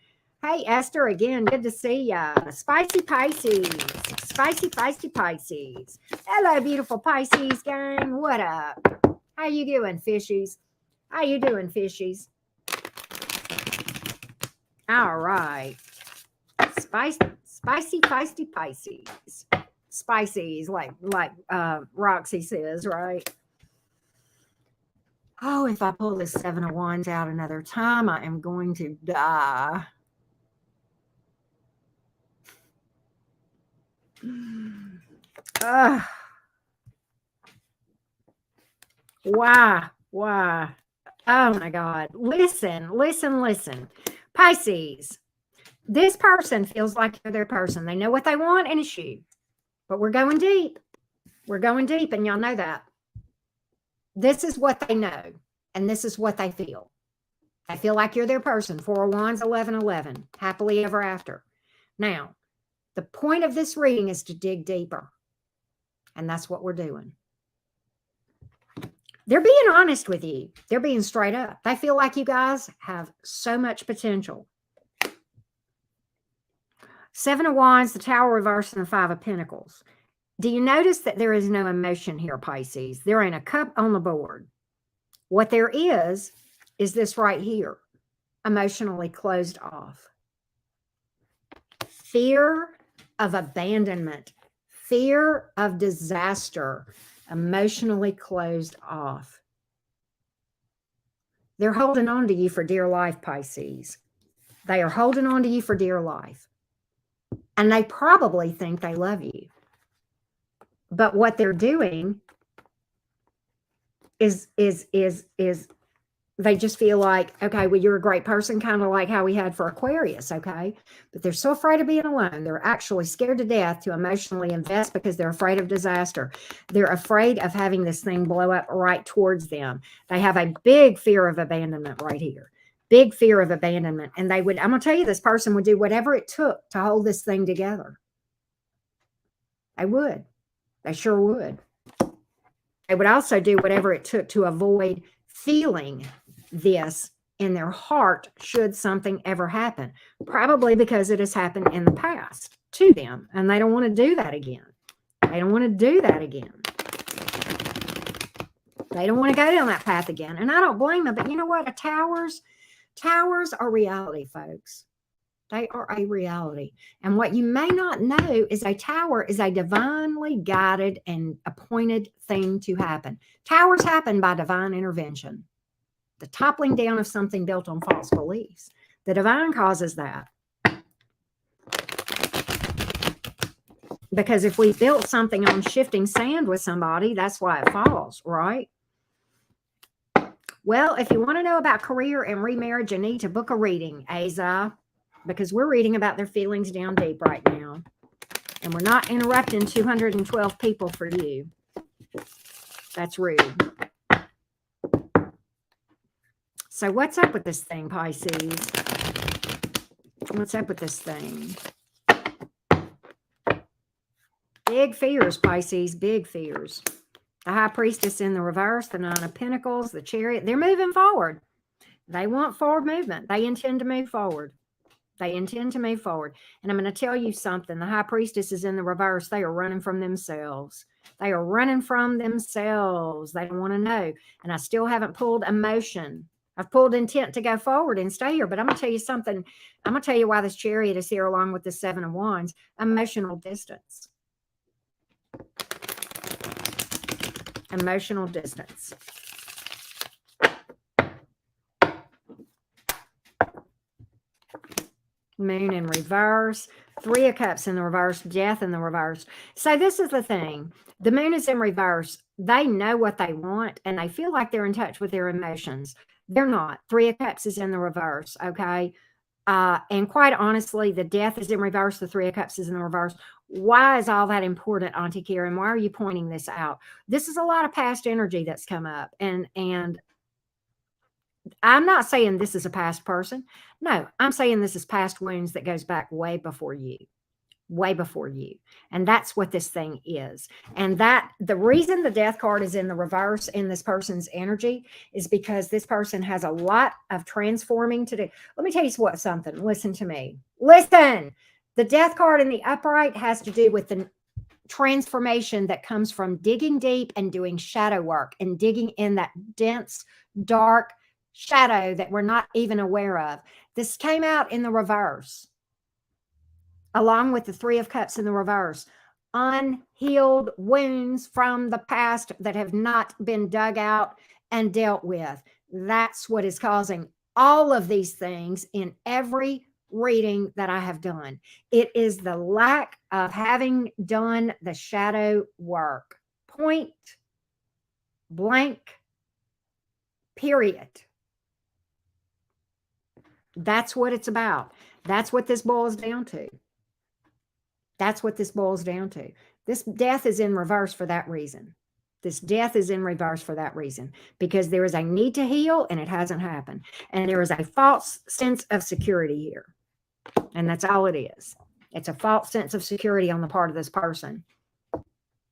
Hey, Esther, again, good to see ya. Spicy Pisces. Spicy, feisty Pisces. Hello, beautiful Pisces gang. What up? How you doing, fishies? How you doing, fishies? All right. Spicy, feisty Pisces. Spices, like Roxy says, right? Oh, if I pull this Seven of Wands out another time, I am going to die. Why? Oh my God. Listen. Pisces, this person feels like you're their person. They know what they want and it's you. But we're going deep. We're going deep, and y'all know that. This is what they know, and this is what they feel. They feel like you're their person. Four of Wands, 1111. Happily ever after. Now, the point of this reading is to dig deeper. And that's what we're doing. They're being honest with you. They're being straight up. They feel like you guys have so much potential. Seven of Wands, the Tower reversed, and the Five of Pentacles. Do you notice that there is no emotion here, Pisces? There ain't a cup on the board. What there is this right here. Emotionally closed off. Fear of abandonment, fear of disaster, emotionally closed off. They're holding on to you for dear life, Pisces. They are holding on to you for dear life. And they probably think they love you. But what they're doing is they just feel like, okay, well, you're a great person, kind of like how we had for Aquarius, okay? But they're so afraid of being alone. They're actually scared to death to emotionally invest because they're afraid of disaster. They're afraid of having this thing blow up right towards them. They have a big fear of abandonment right here. Big fear of abandonment. And I'm going to tell you, this person would do whatever it took to hold this thing together. They would. They sure would. They would also do whatever it took to avoid feeling this in their heart should something ever happen, probably because it has happened in the past to them, and they don't want to do that again. They don't want to do that again. They don't want to go down that path again, and I don't blame them. But you know what? Towers are reality, folks. They are a reality. And what you may not know is a tower is a divinely guided and appointed thing to happen. Towers happen by divine intervention. The toppling down of something built on false beliefs. The divine causes that. Because if we built something on shifting sand with somebody, that's why it falls, right? Well, if you want to know about career and remarriage, you need to book a reading, Asa, because we're reading about their feelings down deep right now. And we're not interrupting 212 people for you. That's rude. So what's up with this thing, Pisces? What's up with this thing? Big fears, Pisces, big fears. The High Priestess in the reverse, the Nine of Pentacles, the Chariot. They're moving forward. They want forward movement. They intend to move forward. They intend to move forward. And I'm going to tell you something. The High Priestess is in the reverse. They are running from themselves. They are running from themselves. They don't want to know. And I still haven't pulled emotion. I've pulled intent to go forward and stay here. But I'm going to tell you something. I'm going to tell you why this Chariot is here along with the Seven of Wands. Emotional distance. Emotional distance. Moon in reverse. Three of Cups in the reverse. Death in the reverse. So this is the thing. The Moon is in reverse. They know what they want and they feel like they're in touch with their emotions. They're not. Three of Cups is in the reverse. Okay. And quite honestly, the Death is in reverse. The Three of Cups is in the reverse. Why is all that important, Auntie Karen? Why are you pointing this out? This is a lot of past energy that's come up. And I'm not saying this is a past person. No, I'm saying this is past wounds that goes back way before you. Way before you. And that's what this thing is. And that the reason the Death card is in the reverse in this person's energy is because this person has a lot of transforming to do. Let me tell you something. Listen to me. Listen. The Death card in the upright has to do with the transformation that comes from digging deep and doing shadow work and digging in that dense, dark shadow that we're not even aware of. This came out in the reverse, along with the Three of Cups in the reverse. Unhealed wounds from the past that have not been dug out and dealt with. That's what is causing all of these things in every reading that I have done. It is the lack of having done the shadow work. Point blank, period. That's what it's about. That's what this boils down to. That's what this boils down to. This Death is in reverse for that reason. This Death is in reverse for that reason, because there is a need to heal and it hasn't happened. And there is a false sense of security here. And that's all it is. It's a false sense of security on the part of this person.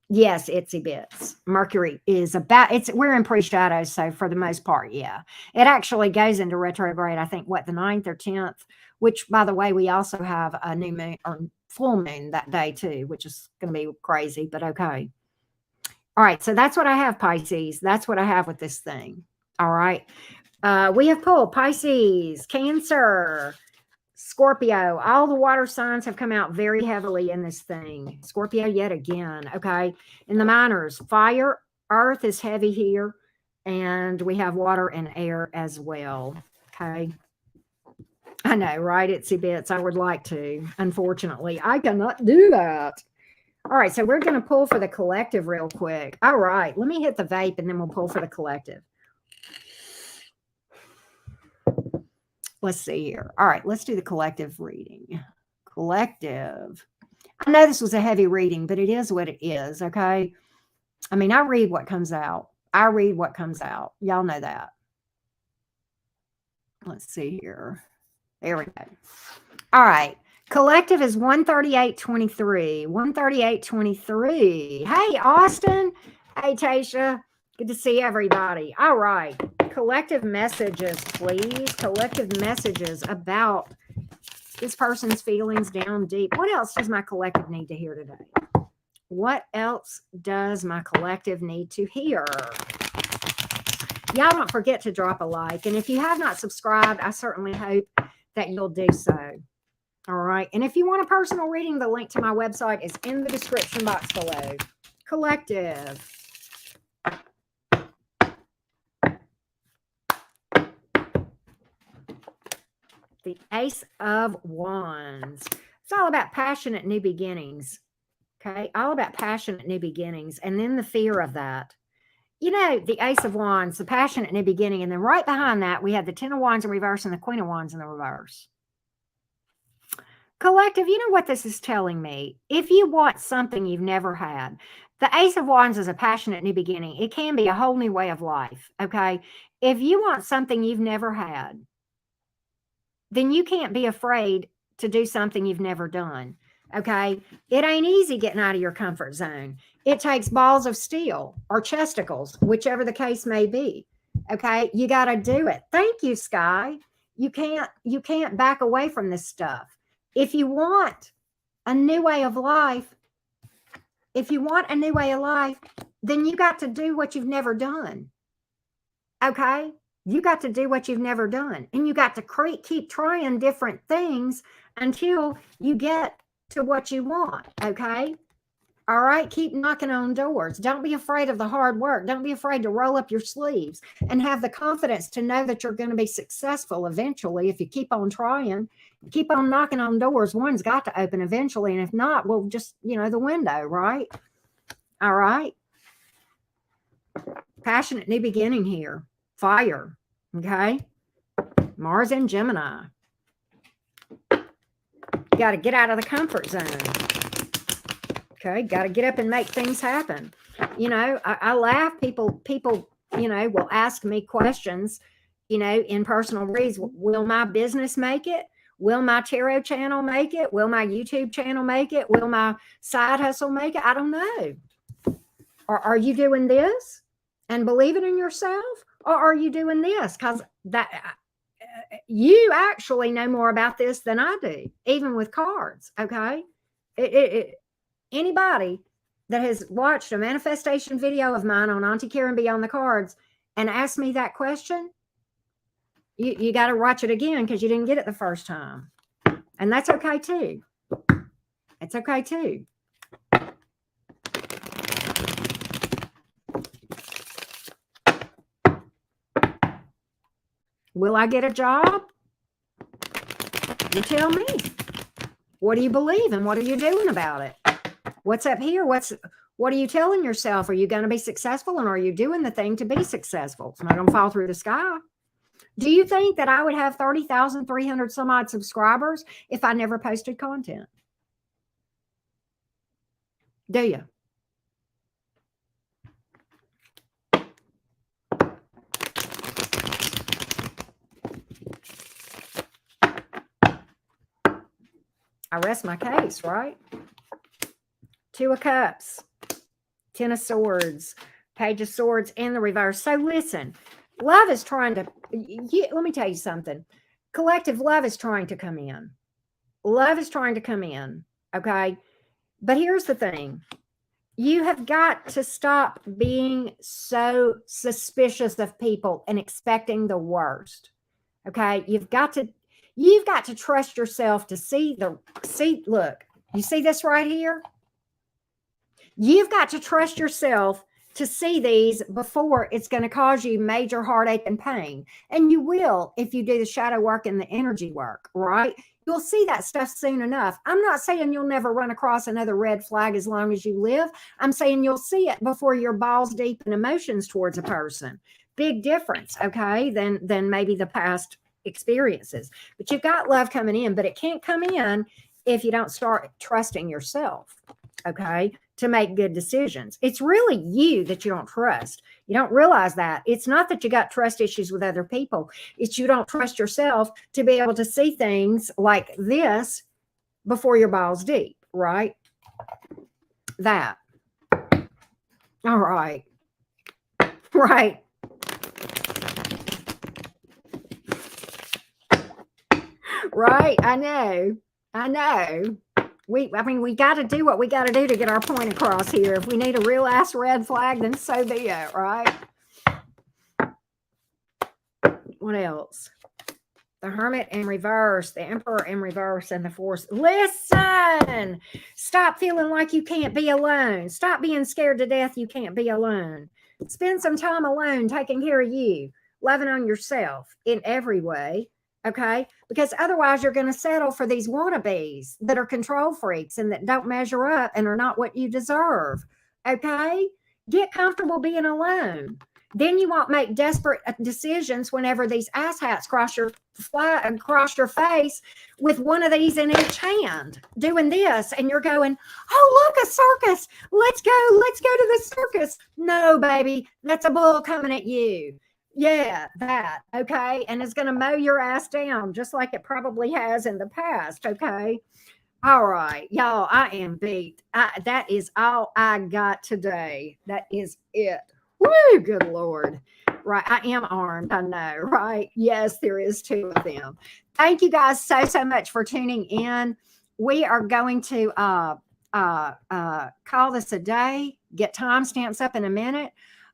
Yes, itsy bits. Mercury is about, we're in pre-shadow, so for the most part, yeah. It actually goes into retrograde, I think, what, the 9th or 10th, which, by the way, we also have a new moon or full moon that day too, which is going to be crazy, but okay. All right, so that's what I have, Pisces. That's what I have with this thing. All right. We have pulled Pisces, Cancer, Scorpio. All the water signs have come out very heavily in this thing. Scorpio yet again. Okay. In the minors, fire, earth is heavy here. And we have water and air as well. Okay. I know, right? Itsy bits. I would like to. Unfortunately, I cannot do that. All right. So we're going to pull for the collective real quick. All right. Let me hit the vape and then we'll pull for the collective. Let's see here. All right, let's do the collective reading. Collective. I know this was a heavy reading, but it is what it is, okay? I mean, I read what comes out. I read what comes out. Y'all know that. Let's see here. There we go. All right. Collective is 138.23. 138.23. Hey, Austin. Hey, Tasha. Good to see everybody. All right. Collective messages, please. Collective messages about this person's feelings down deep. What else does my collective need to hear today? What else does my collective need to hear? Y'all don't forget to drop a like. And if you have not subscribed, I certainly hope that you'll do so. All right. And if you want a personal reading, the link to my website is in the description box below. Collective. The Ace of Wands. It's all about passionate new beginnings. Okay. All about passionate new beginnings. And then the fear of that. You know, the Ace of Wands, the passionate new beginning, and then right behind that, we had the Ten of Wands in reverse and the Queen of Wands in the reverse. Collective, you know what this is telling me? If you want something you've never had, the Ace of Wands is a passionate new beginning. It can be a whole new way of life, okay? If you want something you've never had, then you can't be afraid to do something you've never done, okay? It ain't easy getting out of your comfort zone. It takes balls of steel or chesticles, whichever the case may be, okay? You got to do it. Thank you, Sky. You can't back away from this stuff. If you want a new way of life, then you got to do what you've never done. Okay? You got to do what you've never done. And you got to keep trying different things until you get to what you want. Okay? All right? Keep knocking on doors. Don't be afraid of the hard work. Don't be afraid to roll up your sleeves and have the confidence to know that you're going to be successful eventually if you keep on trying. Keep on knocking on doors. One's got to open eventually. And if not, we'll just, the window, right? All right. Passionate new beginning here. Fire. Okay. Mars and Gemini. Got to get out of the comfort zone. Okay. Got to get up and make things happen. I laugh. People, will ask me questions, in personal reads. Will my business make it? Will my tarot channel make it? Will my YouTube channel make it? Will my side hustle make it? I don't know. Are you doing this and believing in yourself? Or are you doing this? Because you actually know more about this than I do, even with cards, okay? Anybody that has watched a manifestation video of mine on Auntie Karen Beyond the Cards and asked me that question, you got to watch it again because you didn't get it the first time. And that's okay too. It's okay too. Will I get a job? You tell me. What do you believe and what are you doing about it? What's up here? What are you telling yourself? Are you going to be successful and are you doing the thing to be successful? It's not going to fall through the sky. Do you think that I would have 30,300 some odd subscribers if I never posted content? Do you? I rest my case, right? Two of Cups, Ten of Swords, Page of Swords in the reverse. So listen, love is trying to, let me tell you something. Collective love is trying to come in. Love is trying to come in, okay? But here's the thing. You have got to stop being so suspicious of people and expecting the worst, okay? You've got to trust yourself to look, you see this right here? You've got to trust yourself to see these before it's going to cause you major heartache and pain. And you will if you do the shadow work and the energy work, right? You'll see that stuff soon enough. I'm not saying you'll never run across another red flag as long as you live. I'm saying you'll see it before you're balls deep in emotions towards a person. Big difference, okay, than maybe the past experiences. But you've got love coming in, but it can't come in if you don't start trusting yourself, okay, to make good decisions. It's really you that you don't trust. You don't realize that. It's not that you got trust issues with other people. It's you don't trust yourself to be able to see things like this before your balls deep, right? That. All right. Right. Right. I know. We got to do what we got to do to get our point across here. If we need a real ass red flag, then so be it, right? What else? The Hermit in reverse, the Emperor in reverse, and the Force. Listen! Stop feeling like you can't be alone. Stop being scared to death you can't be alone. Spend some time alone taking care of you, loving on yourself in every way. Okay, because otherwise you're going to settle for these wannabes that are control freaks and that don't measure up and are not what you deserve. Okay, Get comfortable being alone. Then you won't make desperate decisions whenever these asshats cross your face with one of these in each hand, doing this, and you're going, oh, look, a circus. Let's go to the circus. No, baby, that's a bull coming at you. Yeah, that, okay? And it's going to mow your ass down just like it probably has in the past, okay? All right, y'all, I am beat. That is all I got today. That is it. Woo, good Lord. Right, I am armed, I know, right? Yes, there is 2 of them. Thank you guys so much for tuning in. We are going to call this a day, get timestamps up in a minute.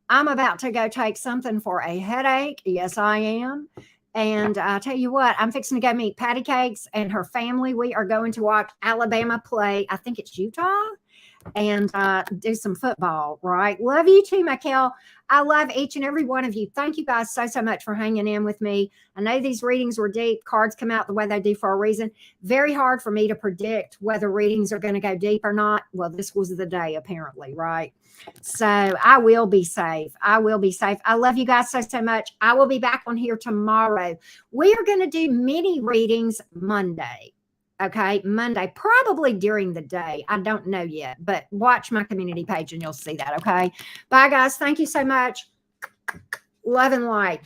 I'm about to go take something for a headache. Yes, I am. And I tell you what, I'm fixing to go meet Patty Cakes and her family. We are going to watch Alabama play, I think it's Utah, and do some football, right? Love you too, Michael. I love each and every one of you. Thank you guys so much for hanging in with me. I know these readings were deep. Cards come out the way they do for a reason. Very hard for me to predict whether readings are going to go deep or not. Well, this was the day, apparently, right? So I will be safe. I will be safe. I love you guys so much. I will be back on here tomorrow. We are going to do mini readings Monday. Okay, Monday, probably during the day. I don't know yet, but watch my community page and you'll see that. Okay, bye, guys. Thank you so much. Love and light.